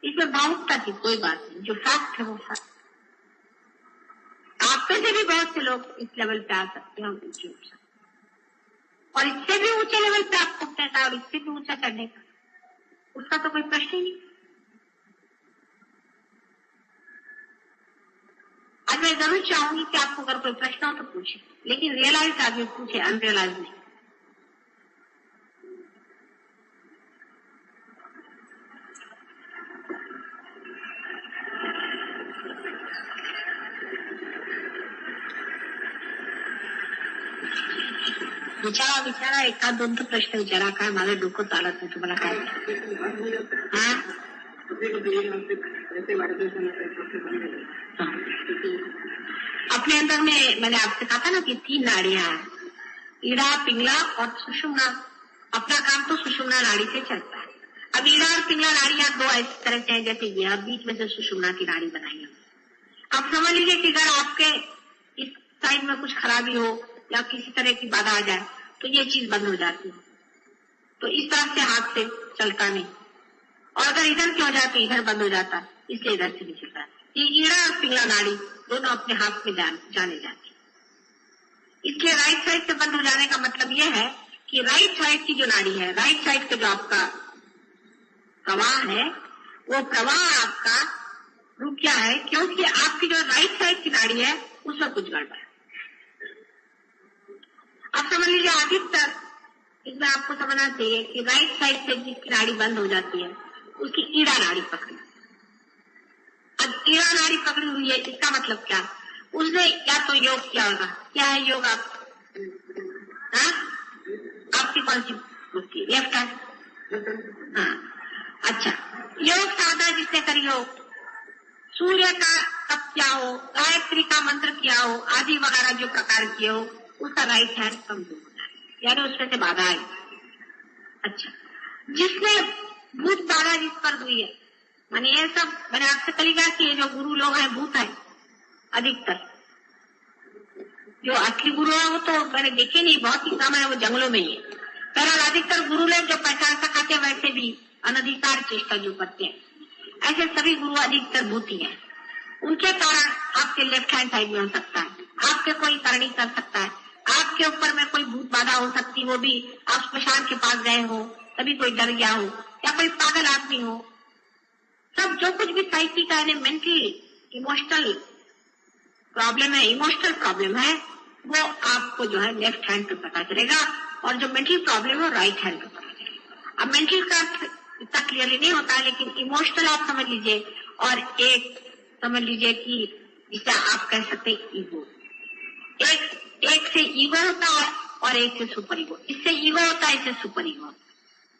इसमें भावुकता की कोई बात नहीं। जो फैक्ट है वो फैक्ट। आप पे से भी बहुत से लोग इस लेवल पे आ सकते हैं ऊंचे ऊंचा, और इससे भी ऊंचे लेवल पे आप उठने का और इससे भी ऊंचा चढ़ने का, उसका तो कोई प्रश्न ही नहीं। आज मैं जरूर चाहूंगी कि आपको अगर कोई प्रश्न हो तो पूछे, लेकिन रियलाइज आदमी पूछे, अनरियलाइज नहीं। विचारा एखाद 2 प्रश्न विचारा, काय माझं डोकं चालत नाही, तुम्हाला काय? अपने अंदर में मैंने आपसे कहा था ना कि 3 नाड़ियां हैं, ईड़ा, पिंगला और सुषुम्ना। अपना काम तो सुषुम्ना नाड़ी से चलता है। अब ईड़ा और पिंगला नाड़ियां 2 इस तरह से हैं जैसे ये, अब बीच में से सुषुम्ना की नाड़ी बनाई है। आप समझ लीजिए कि अगर आपके इस साइड में कुछ खराबी हो या किसी तरह की बाधा आ जाए तो ये चीज बंद हो जाती है। तो इस तरह से हाथ से चलता नहीं, और अगर इधर की हो जाए तो इधर बंद हो जाता है, इसलिए इधर से नहीं चलता। ये ईड़ा और पिंगला नाड़ी दोनों अपने हाथ में जाने जाते। इसलिए राइट साइड से बंद हो जाने का मतलब यह है कि राइट साइड की जो नाड़ी है, राइट साइड का जो आपका प्रवाह है, वो प्रवाह आपका रुक गया है, क्योंकि आपकी जो राइट साइड की नाड़ी है उसमें कुछ गड़बड़ है। आप समझ लीजिए अधिकतर इसमें आपको समझना चाहिए कि राइट साइड से जिसकी नाड़ी बंद हो जाती है उसकी ईड़ा नाड़ी पकड़ी। अब ईड़ा नाड़ी पकड़ी हुई है, इसका मतलब क्या? उसने या तो योग किया होगा। क्या है योग? आपकी कौन सी बुद्धि? Left hand. हाँ, अच्छा, योग साधना जिसने करी हो, सूर्य का तप किया हो, गायत्री का मंत्र किया हो, आदि वगैरह जो प्रकार किए हो, उसका राइट हैंड कमजोर होता है, यानी उसमें से बाधा आई। अच्छा, जिसने भूत बाधा जिस पर हुई है, माने ये सब मैंने आपसे कल कहा कि ये जो गुरु लोग हैं भूत है अधिकतर। जो असली गुरु है वो तो मैंने देखे नहीं, बहुत ही कम है, वो जंगलों में ही है। बहरहाल अधिकतर गुरु लोग जो पहचान सकाते हैं वैसे भी अनधिकार चेष्टा जो करते हैं, ऐसे सभी गुरु अधिकतर भूत ही है। उनके कारण आपके लेफ्ट हैंड साइड में हो सकता है, आपके कोई करनी कर सकता है, आपके ऊपर में कोई भूत बाधा हो सकती, वो भी आप स्मशान के पास गए हो तभी कोई डर गया हो या कोई पागल आदमी हो। सब जो कुछ भी साइकी का है, मेंटली इमोशनल प्रॉब्लम है, वो आपको जो है लेफ्ट हैंड पे पता चलेगा, और जो मेंटल प्रॉब्लम है राइट हैंड पे पता चलेगा। अब मेंटल का इतना क्लियरली नहीं होता है, लेकिन इमोशनल आप समझ लीजिए, और एक समझ लीजिए कि जिसे आप कह सकते हैं ईगो। एक से ईगो होता है और एक से सुपर ईगो। इससे ईगो होता है, इससे सुपर ईगो।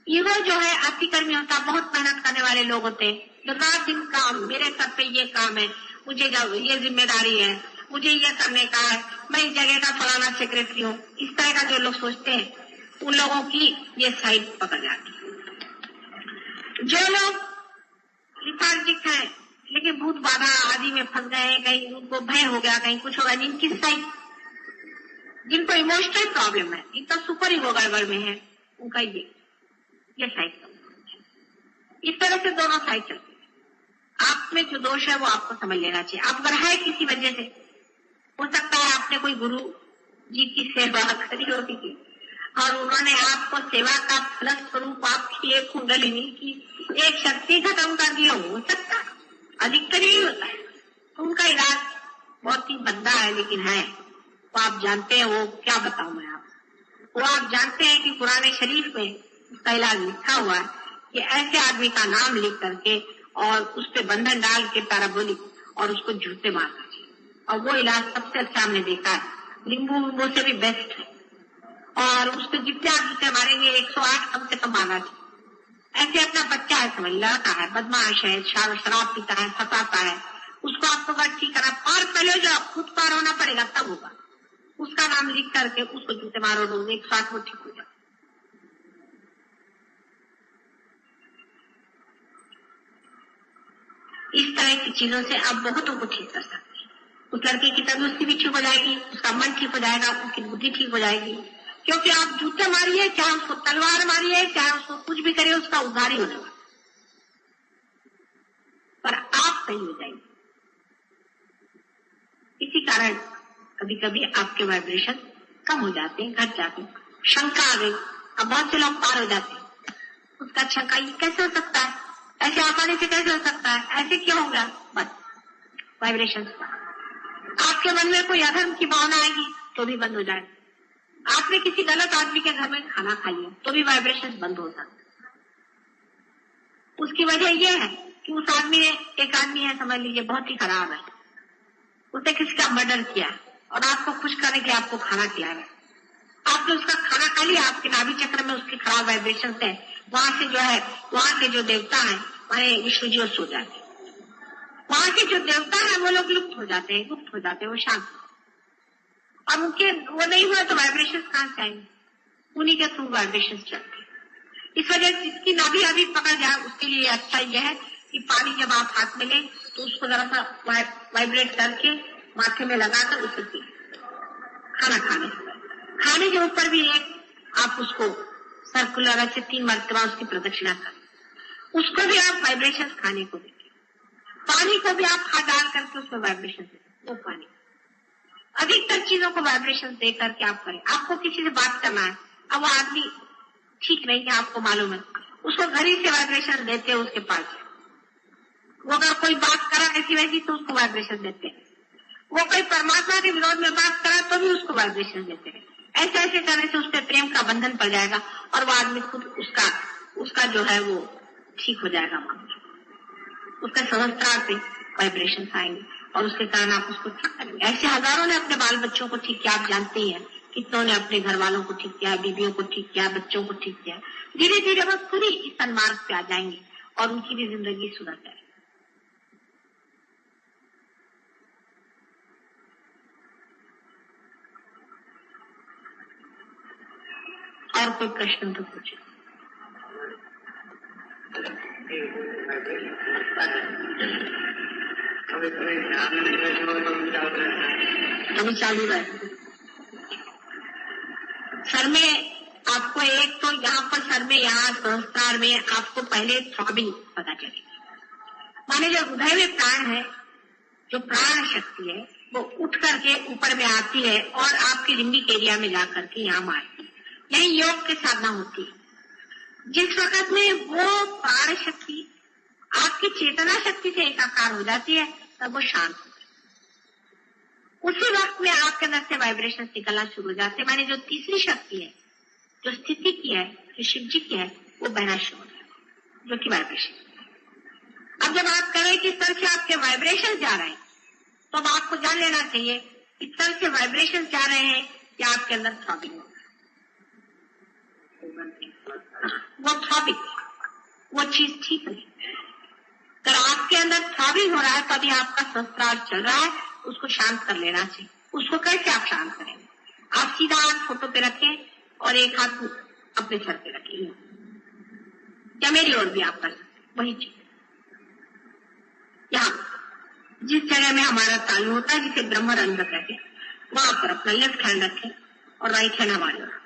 ईगो जो है अति कर्मी होता है, बहुत मेहनत करने वाले लोग होते हैं, जो रात दिन काम, मेरे सर पे ये काम है, मुझे ये जिम्मेदारी है, मुझे ये करने का है, मैं इस जगह का फलाना सेक्रेटरी हूँ, इस तरह का जो लोग सोचते हैं, उन लोगों की ये साइड पकड़ जाती है। जो लोग लिथार्जिक है, लेकिन भूत बाधा आदि में फंस गए, कहीं उनको भय हो गया, कहीं कुछ होगा, जिनकी साइड, जिनको इमोशनल प्रॉब्लम है, जिनका सुपर ईगो गड़बड़ में है, उनका ये साइड। इस तरह से दोनों साइड चलते हैं। आप में जो दोष है वो आपको समझ लेना चाहिए। आप अगर है किसी वजह से, हो सकता है आपने कोई गुरु जी की सेवा करी होगी और उन्होंने आपको सेवा का फलस्वरूप आपकी एक कुंडलिनी की एक शक्ति खत्म कर दी हो सकता है, अधिकतर ही होता है। तो उनका इलाज बहुत ही भद्दा है, लेकिन है वो आप जानते हैं। वो क्या बताऊं मैं आपको, वो आप जानते हैं कि पुराने शरीफ में उसका इलाज लिखा हुआ है कि ऐसे आदमी का नाम लिख करके और उस पर बंधन डाल के पैराबोलिक और उसको जूते मारना चाहिए, और वो इलाज सबसे अच्छा हमने देखा है, नींबू से भी बेस्ट है। और उस पर जितने आप जूते मारेंगे 108 कम से कम मारना चाहिए। ऐसे अपना बच्चा है, समझ लड़का है, बदमाश है, शराब पीता है, फंसाता है, उसको आपको बात ठीक करना, पार पहले जो खुद पार होना पड़ेगा तब होगा। उसका नाम लिख करके उसको जूते मारो, 108 वो ठीक हो जाए। इस तरह की चीजों से आप बहुतों को ठीक कर सकते हैं। उस लड़के की तंदुरुस्ती भी ठीक हो जाएगी, उसका मन ठीक हो जाएगा, उसकी बुद्धि ठीक हो जाएगी, क्योंकि आप जूते मारिए, चाहे उसको तलवार मारिए, चाहे उसको कुछ भी करिए, उसका उद्धार ही होगा, पर आप सही हो जाएंगे। इसी कारण कभी कभी आपके वाइब्रेशन कम हो जाते हैं, घट जाते हैं। शंका आ गई, अब बहुत से लोग पार हो जाते हैं। उसका शंका ये कैसे हो सकता है, ऐसे आसानी से कैसे हो सकता है, ऐसे क्यों होगा, बस वाइब्रेशन। आपके मन में कोई अधर्म की भावना आएगी तो भी बंद हो जाएगा। आपने किसी गलत आदमी के घर में खाना खा लिया तो भी वाइब्रेशन बंद हो सकता है। उसकी वजह यह है कि उस आदमी ने, एक आदमी है समझ लीजिए बहुत ही खराब है, उसने किसी का मर्डर किया और आपको खुश करने के लिए आपको खाना खिलाया। आपने उसका खाना खा लिया, आपके नाभि चक्र में उसके खराब वाइब्रेशन है, वहां से जो है, वहां के जो देवता है हमारे विष्णु जी सो जाते हैं, वहां के जो देवता है वो लोग लुप्त हो जाते हैं, वो शांत। और उनके वो नहीं हुआ तो वाइब्रेशन कहां से आएंगे, उन्हीं के थ्रू वाइब्रेशन चलते हैं। इस वजह से जिसकी नाभि अभी पकड़ जाए उसके लिए अच्छा यह है कि पानी जब आप हाथ में लें तो उसको जरा सा वाइब्रेट करके माथे में लगाकर उसे पी। खाना खाने के ऊपर भी एक आप उसको सर्कुलर ऐसे 3 मरतबा उसकी प्रदक्षिणा करें, उसको भी आप वाइब्रेशन खाने को दें। पानी को भी आप हाथ डाल करके उसमें वाइब्रेशन दें, वो पानी। अधिकतर चीजों को वाइब्रेशन दे करके आप करें। आपको किसी से बात करना है, अब वो आदमी ठीक नहीं है, आपको मालूम है, उसको घर ही से वाइब्रेशन देते हैं उसके पास। वो अगर कोई बात करा ऐसी वैसी तो उसको वाइब्रेशन देते हैं। वो कोई परमात्मा के विरोध में बात करा तो भी उसको वाइब्रेशन देते हैं। ऐसे ऐसे करने से उसके प्रेम का बंधन पड़ जाएगा और वो आदमी खुद उसका जो है वो ठीक हो जाएगा। उसका सहस्त्रार से वाइब्रेशन आएंगे और उसके कारण आप उसको ठीक करेंगे। ऐसे हजारों ने अपने बाल बच्चों को ठीक किया, आप जानते ही हैं। कितनों ने अपने घर वालों को ठीक किया, बीवियों को ठीक किया, बच्चों को ठीक किया। धीरे धीरे वो खुद ही इस सन्मार्ग पे आ जाएंगे और उनकी भी जिंदगी सुधर जाएगी। और कोई प्रश्न तो पूछे। अभी चालू है सर में। आपको एक तो यहाँ पर सर में, यहाँ संस्कार में आपको पहले थ्रॉबिंग पता चलेगी। माने जो हृदय में प्राण है, जो प्राण शक्ति है, वो उठ करके ऊपर में आती है और आपके लिम्बिक एरिया में जाकर के यहाँ मारती है। यही योग की साधना होती है। जिस वक्त में वो प्राण शक्ति आपकी चेतना शक्ति से एकाकार हो जाती है, तब वो शांत हो जाती है। उसी वक्त में आपके अंदर से वाइब्रेशन निकलना शुरू हो जाते हैं। माने जो तीसरी शक्ति है, जो स्थिति की है, जो शिव जी की है, वो बहना शुरू हो जाता है, जो कि वाइब्रेशन। अब जब आप करें कि तरह से आपके वाइब्रेशन जा रहे हैं, तो अब आपको जान लेना चाहिए कि तरह से वाइब्रेशन जा रहे हैं या आपके अंदर थ्रॉबिंग हो रहा है। वो थ्रॉबिंग, वो चीज ठीक नहीं। अगर आपके अंदर थ्रॉबिंग हो रहा है, तभी आपका संस्कार चल रहा है, उसको शांत कर लेना चाहिए। उसको कैसे आप शांत करेंगे? आप सीधा हाथ फोटो पे रखें और एक हाथ अपने सर पे रखें, या मेरी ओर भी आप कर सकते। वही चीज यहाँ जिस जगह में हमारा तालु होता है, जिसे ब्रह्म रंध्र कहते हैं, वहां पर अपना लेफ्ट हैंड रखें और राइट हैंड हमारे ओर।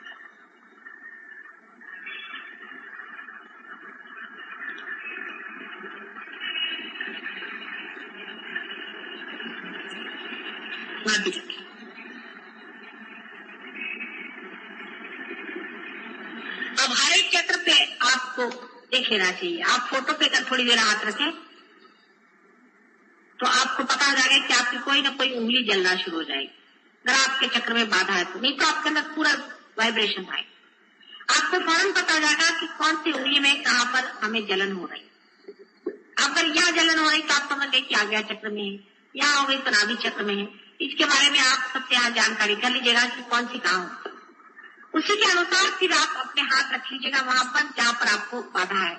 अब हर एक चक्र पे आपको देख लेना चाहिए। आप फोटो पे कर थोड़ी देर हाथ रखें तो आपको पता हो जाएगा कि आपकी कोई ना कोई उंगली जलना शुरू हो जाएगी। अगर आपके चक्र में बाधा है तो, नहीं तो आपके अंदर पूरा वाइब्रेशन आए। आपको फौरन पता हो जाएगा कि कौन सी उंगली में कहाँ पर हमें जलन हो रही। अगर यहाँ जलन हो रही तो आप समझ गए कि आज्ञा चक्र में है, यहाँ हो गई तो नाभि चक्र में है। इसके बारे में आप सबसे यहाँ जानकारी कर लीजिएगा कि कौन सी कहाँ हो। उसी के अनुसार फिर आप अपने हाथ रख लीजिएगा वहां पर जहाँ पर आपको बाधा है।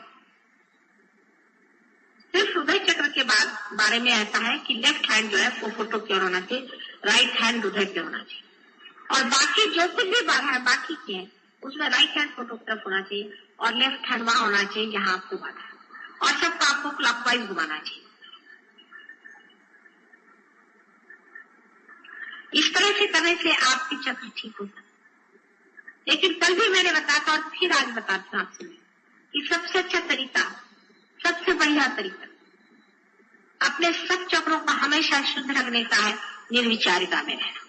सिर्फ हृदय चक्र के बारे में ऐसा है कि लेफ्ट हैंड जो है वो फोटो की ओर होना चाहिए, राइट हैंड हृदय पे होना चाहिए, और बाकी जो कुछ भी बाधा है बाकी की है उसमें राइट हैंड फोटो की तरफ होना चाहिए और लेफ्ट हैंड वहां होना चाहिए जहां आपको बाधा है, और सबको आपको क्लॉकवाइज घुमाना चाहिए। इस तरह से करने से आपकी चक्र ठीक हो सकता है। लेकिन कल भी मैंने बताया था और फिर आज बताती हूँ आपसे कि सबसे अच्छा तरीका, सबसे बढ़िया तरीका अपने सब चक्रों को हमेशा शुद्ध रखने का है निर्विचारिता में रहना।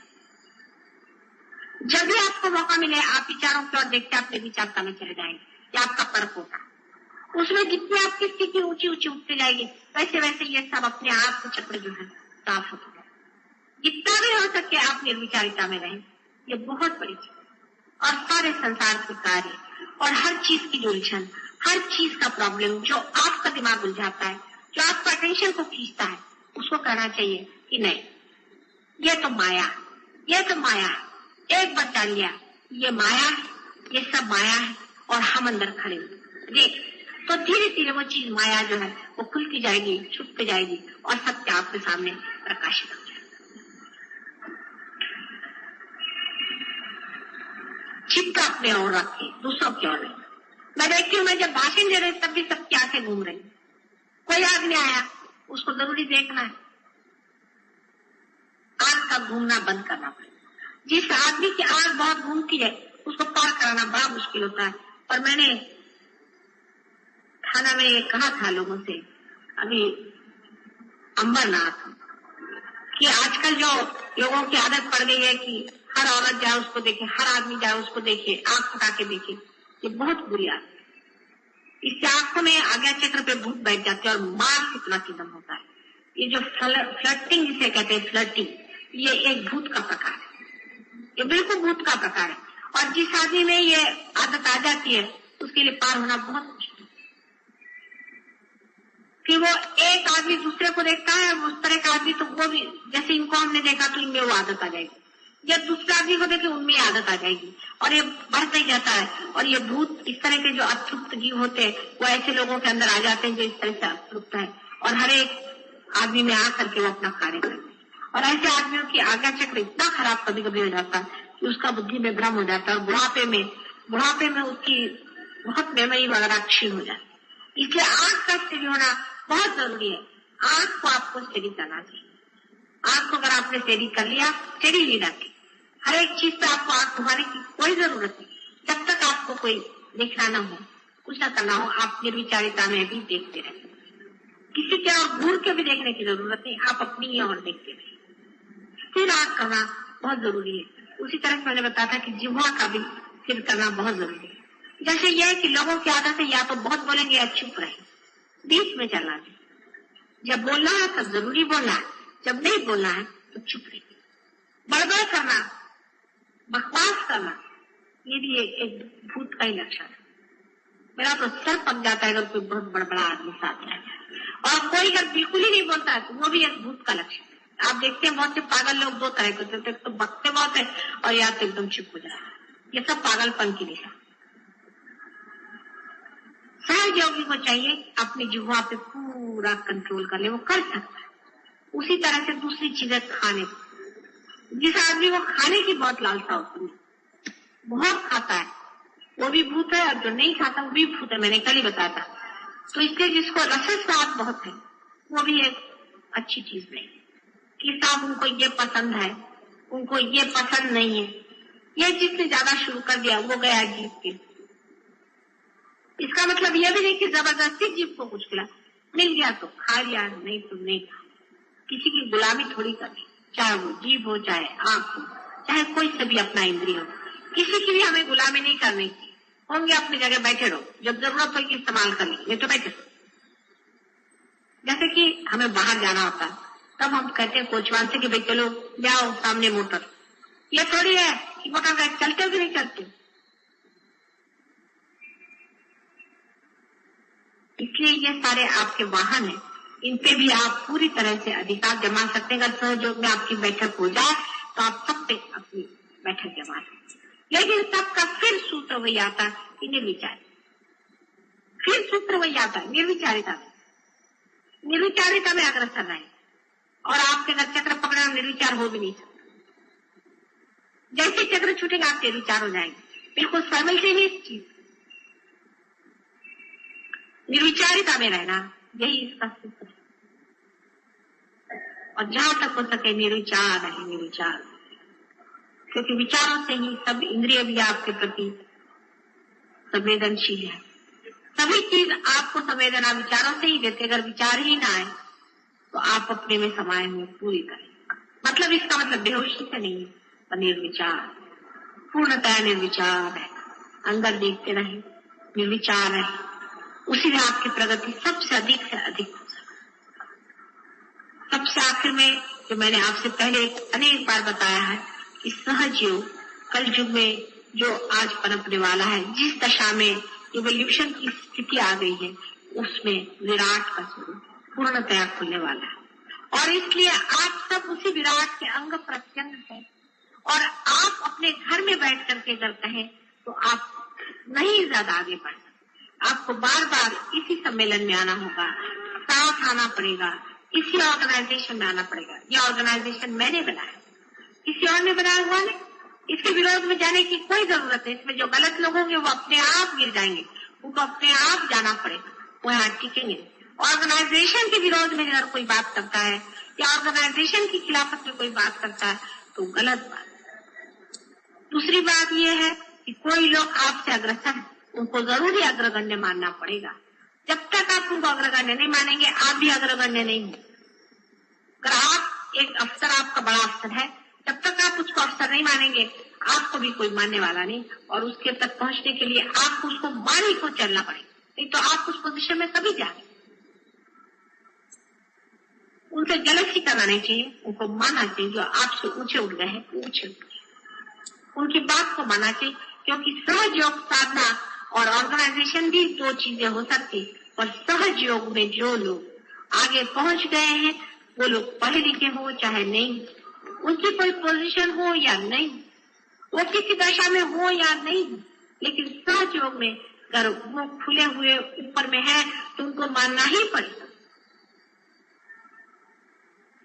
जब भी आपको मौका मिले आप विचारों की ओर देखते अपने विचारता में चले जाएंगे, ये आपका पर्क होगा। उसमें जितनी आपकी स्थिति ऊंची ऊंची उठते जाएगी वैसे वैसे ये सब अपने आप के चक्र जो है साफ होते जाए। जितना भी हो सके आप निर्विचारिता में रहें, ये बहुत बड़ी चीज। और सारे संसार के कार्य और हर चीज की जो उलझन, हर चीज का प्रॉब्लम जो आपका दिमाग उलझाता है, जो आपका अटेंशन को खींचता है, उसको कहना चाहिए कि नहीं, ये तो माया, ये तो माया है। एक बार जान लिया ये माया है, ये सब माया है और हम अंदर खड़े देख, तो धीरे धीरे वो चीज माया जो है वो खुलती जाएगी, छुपती जाएगी और सत्य आपके सामने प्रकाशित हो जाएगा। चित्त अपने ओर रखे, दूसरों की ओर नहीं। मैं देखती हूँ, मैं जब भाषण दे रही तब भी सबकी आंखें घूम रही। कोई आदमी आया, उसको जरूरी देखना है, आंख का घूमना बंद करना पड़ेगा। जिस आदमी की आंख बहुत घूमती है उसको पार कराना बड़ा मुश्किल होता है। और मैंने खाना में कहा था लोगों से अभी अंबरनाथ कि आजकल जो लोगों की आदत पड़ गई है कि हर औरत जाए उसको देखे, हर आदमी जाए उसको देखे, आंख फटा के देखे, ये बहुत बुरी आदत है। इससे आंखों में आज्ञा चक्र पे भूत बैठ जाते हैं और मार कितना किदम होता है। ये जो फ्लर्टिंग जिसे कहते हैं, फ्लर्टिंग, ये एक भूत का प्रकार है, ये बिल्कुल भूत का प्रकार है। और जिस आदमी में ये आदत आ जाती है उसके लिए पार होना बहुत मुश्किल है। कि वो एक आदमी दूसरे को देखता है उस तरह का आदमी, तो वो भी जैसे इनको हमने देखा तो इनमें वो आदत आ जाएगी, जब दूसरे आदमी को देखे उनमें आदत आ जाएगी और ये बढ़ता ही जाता है। और ये भूत इस तरह के जो अतृप्त जीव होते हैं वो ऐसे लोगों के अंदर आ जाते हैं जो इस तरह से अतृप्त है और हर एक आदमी में आ करके वो अपना कार्य करते हैं। और ऐसे आदमियों की आज्ञा चक्र इतना खराब कभी कभी हो जाता है कि उसका बुद्धि में भ्रम हो जाता है और बुढ़ापे में उसकी बहुत मेमोरी वगैरह क्षीण हो जाती है। इसलिए आंख का स्थिति होना बहुत जरूरी है। आंख को आपको स्टडी करना चाहिए। आंख को अगर आपने स्टडी कर लिया, स्टडी नहीं रखे, हर एक चीज पे आपको आंख घुमाने की कोई जरूरत नहीं। जब तक आपको कोई देखना न हो, कुछ न करना हो, आप निर्विचारिता में भी देखते रहे। किसी के और घूर के भी देखने की जरूरत नहीं, आप अपनी ही और देखते रहे। स्थिर आंख करना बहुत जरूरी है। उसी तरह से मैंने बताया था कि जिह्वा का भी स्थिर करना बहुत जरूरी है। जैसे यह है कि लोगों की आदत है या तो बहुत बोलेंगे या चुप रहे, बीच में चलना चाहिए। जब बोलना है तब जरूरी बोलना है, जब नहीं बोलना है तो चुप रहे। बड़बड़ करना, बकवास करना, ये भी एक भूत का ही लक्षण है। मेरा तो सर पक जाता है अगर कोई बहुत बड़ा आदमी साथ रहता है। और कोई अगर बिल्कुल ही नहीं बोलता है तो वो भी एक भूत का लक्षण है। आप देखते हैं बहुत से पागल लोग दो तरह के होते हैं, तो बकते बहुत है और या तो एकदम चुप हो जाता है। ये सब पागलपन की निशान। सहज योगी को चाहिए अपनी जिह्वा पे पूरा कंट्रोल कर ले, वो कर सकता है। उसी तरह से दूसरी चीजें खाने, जिस आदमी को खाने की बहुत लालसा होती है, बहुत खाता है, वो भी भूत है, और जो नहीं खाता वो भी भूत है। मैंने कल ही बताया था। तो इसलिए जिसको रस स्वाद बहुत है वो भी एक अच्छी चीज नहीं कि साहब उनको ये पसंद है, उनको ये पसंद नहीं है। ये जिसने ज्यादा शुरू कर दिया वो गया जीव के। इसका मतलब यह भी नहीं कि जबरदस्ती जीव को कुछ खिला, मिल गया तो खा लिया, नहीं तो नहीं खा। किसी की गुलामी थोड़ी करनी, चाहे वो जीव हो, चाहे आंख हो, चाहे कोई से भी अपना इंद्रिय हो, किसी की भी हमें गुलामी नहीं करनी चाहिए। होंगे अपनी जगह बैठे रहो, जब जरूरत होगी इस्तेमाल कर लेंगे तो बैठे। जैसे कि हमें बाहर जाना होता है तब हम कहते हैं कोचवान से कि भाई चलो जाओ सामने मोटर। ये थोड़ी है कि मोटर गाड़ी चलते हो कि नहीं चलते। इसलिए ये सारे आपके वाहन हैं, इन पे भी आप पूरी तरह से अधिकार जमा सकते हैं। अगर सहयोग में आपकी बैठक हो जाए तो आप सब पे अपनी बैठक जमा सकते। लेकिन सबका फिर सूत्र वही आता है कि निर्विचार, फिर सूत्र वही आता है निर्विचारिता में। निर्विचारिता में अग्रसर रहे और आपके अगर चक्र पकड़े निर्विचार हो भी नहीं सकता। जैसे चक्र छूटेगा आप निर्विचार हो जाएंगे, बिल्कुल साइमल्टेनियस चीज। निर्विचारिता में रहना यही इसका सूत्र है। और जहां तक हो सके निर्विचार रहे, निर्विचार, क्योंकि विचारों से ही सब इंद्रिय भी आपके प्रति संवेदनशील है। सभी चीज आपको संवेदना विचारों से ही देते। अगर विचार ही ना आए तो आप अपने में समाये हुए पूरी करें। मतलब इसका मतलब बेहोशी से नहीं है, पर निर्विचार, पूर्णतः निर्विचार है। अंदर देखते रहे, निर्विचार रहे, उसी में आपकी प्रगति सबसे अधिक से अधिक हो सकती। सबसे आखिर में जो मैंने आपसे पहले अनेक बार बताया है कि सहज योग कल युग में जो आज पनपने वाला है, जिस दशा में इवोल्यूशन की स्थिति आ गई है, उसमें विराट का स्वरूप पूर्णतया खुलने वाला है। और इसलिए आप सब उसी विराट के अंग प्रत्यंग हैं। और आप अपने घर में बैठ करके अगर कहें तो आप नहीं ज्यादा आगे बढ़ सकते। आपको बार बार इसी सम्मेलन में आना होगा, साथ आना पड़ेगा, इसी ऑर्गेनाइजेशन में आना पड़ेगा। यह ऑर्गेनाइजेशन मैंने बनाया, किसी और ने बनाया हुआ नहीं। इसके विरोध में जाने की कोई जरूरत नहीं। इसमें जो गलत लोग होंगे वो अपने आप गिर जाएंगे, उनको अपने आप जाना पड़ेगा, वो यहाँ टिकेंगे। ऑर्गेनाइजेशन के विरोध में अगर कोई बात करता है या ऑर्गेनाइजेशन की खिलाफत में कोई बात करता है तो गलत बात। दूसरी बात यह है कि कोई लोग आपसे अग्रसर है, उनको जरूरी अग्रगण्य मानना पड़ेगा। जब तक आप उनको अग्रगण्य नहीं मानेंगे आप भी अग्रगण्य नहीं होंगे। अगर आप एक अफसर, आपका बड़ा अफसर है, जब तक आप उसको अफसर नहीं मानेंगे आपको भी कोई मानने वाला नहीं। और उसके तक पहुंचने के लिए आपको उसको मान ही को चलना पड़ेगा, नहीं तो आप उस पोजीशन में कभी जाएंगे। उनसे जलसी करना नहीं चाहिए, उनको मानना चाहिए। जो आपसे ऊंचे उठ गए हैं ऊंचे उठ गए, उनकी बात को मानना चाहिए। क्योंकि सहज योग साधना और ऑर्गेनाइजेशन भी दो चीजें हो सकती। और सहज योग में जो लोग आगे पहुंच गए हैं वो लोग पढ़े लिखे हो चाहे नहीं, उनकी कोई पोजीशन हो या नहीं, वो किसी दशा में हो या नहीं, लेकिन सहज योग में अगर वो खुले हुए ऊपर में है तो उनको मानना ही पड़ेगा।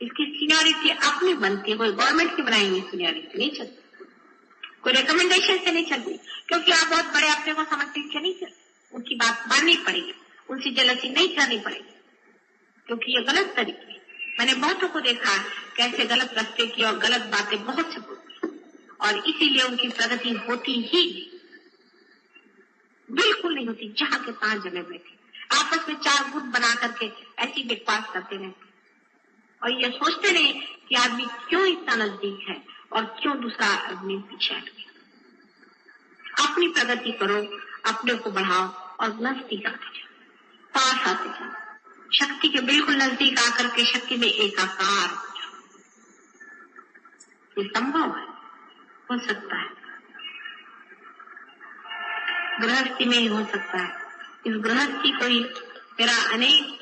इसकी सीनियरिटी अपनी बनती है, कोई गवर्नमेंट की बनाई हुई सीनियरिटी नहीं चलती, कोई रिकमेंडेशन से नहीं चलती। क्योंकि आप बहुत बड़े अपने को समझते हैं नहीं चलती, उनकी बात माननी पड़ेगी, उनसे जलसी नहीं करनी पड़ेगी, क्योंकि ये गलत तरीके। मैंने बहुतों को देखा कैसे गलत रास्ते की और गलत बातें बहुत से बोलती, और इसीलिए उनकी प्रगति होती ही बिल्कुल नहीं होती। जहां के पांच जने बैठे आपस में चार गुट बना करके ऐसी बकवास करते रहते और ये सोचते नहीं कि आदमी क्यों इतना नजदीक है और क्यों दूसरा आदमी पीछे हट गया। अपनी प्रगति करो, अपने को बढ़ाओ और नजदीक आते जाओ, पास आते जाओ, शक्ति के बिल्कुल नजदीक आकर के शक्ति में एकाकार हो जाओ। ये संभव है, हो सकता है, गृहस्थी में ही हो सकता है। इस गृहस्थी को ही मेरा अनेक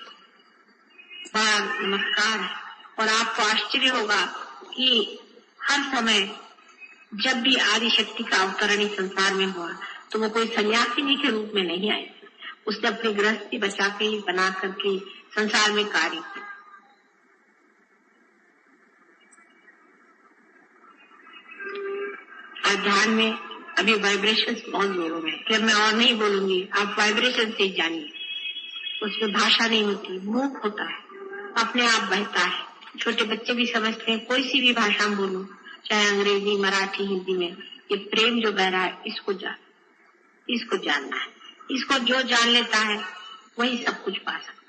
बार नमस्कार है। और आपको आश्चर्य होगा कि हर समय जब भी आदि शक्ति का अवतरण इस संसार में हुआ तो वो कोई सन्यासिनी के रूप में नहीं आई। उसने अपनी गृहस्थी बचा के ही बना करके संसार में कार्य किया। आज ध्यान में अभी वाइब्रेशन बहुत जोरों में, फिर मैं और नहीं बोलूंगी, आप वाइब्रेशन से जानिए। उसमें भाषा नहीं होती, मुख होता है, अपने आप बहता है। छोटे बच्चे भी समझते हैं, कोई सी भी भाषा में बोलो, चाहे अंग्रेजी, मराठी, हिंदी में, ये प्रेम जो बह रहा है इसको जानना है। इसको जो जान लेता है वही सब कुछ पा सकता है।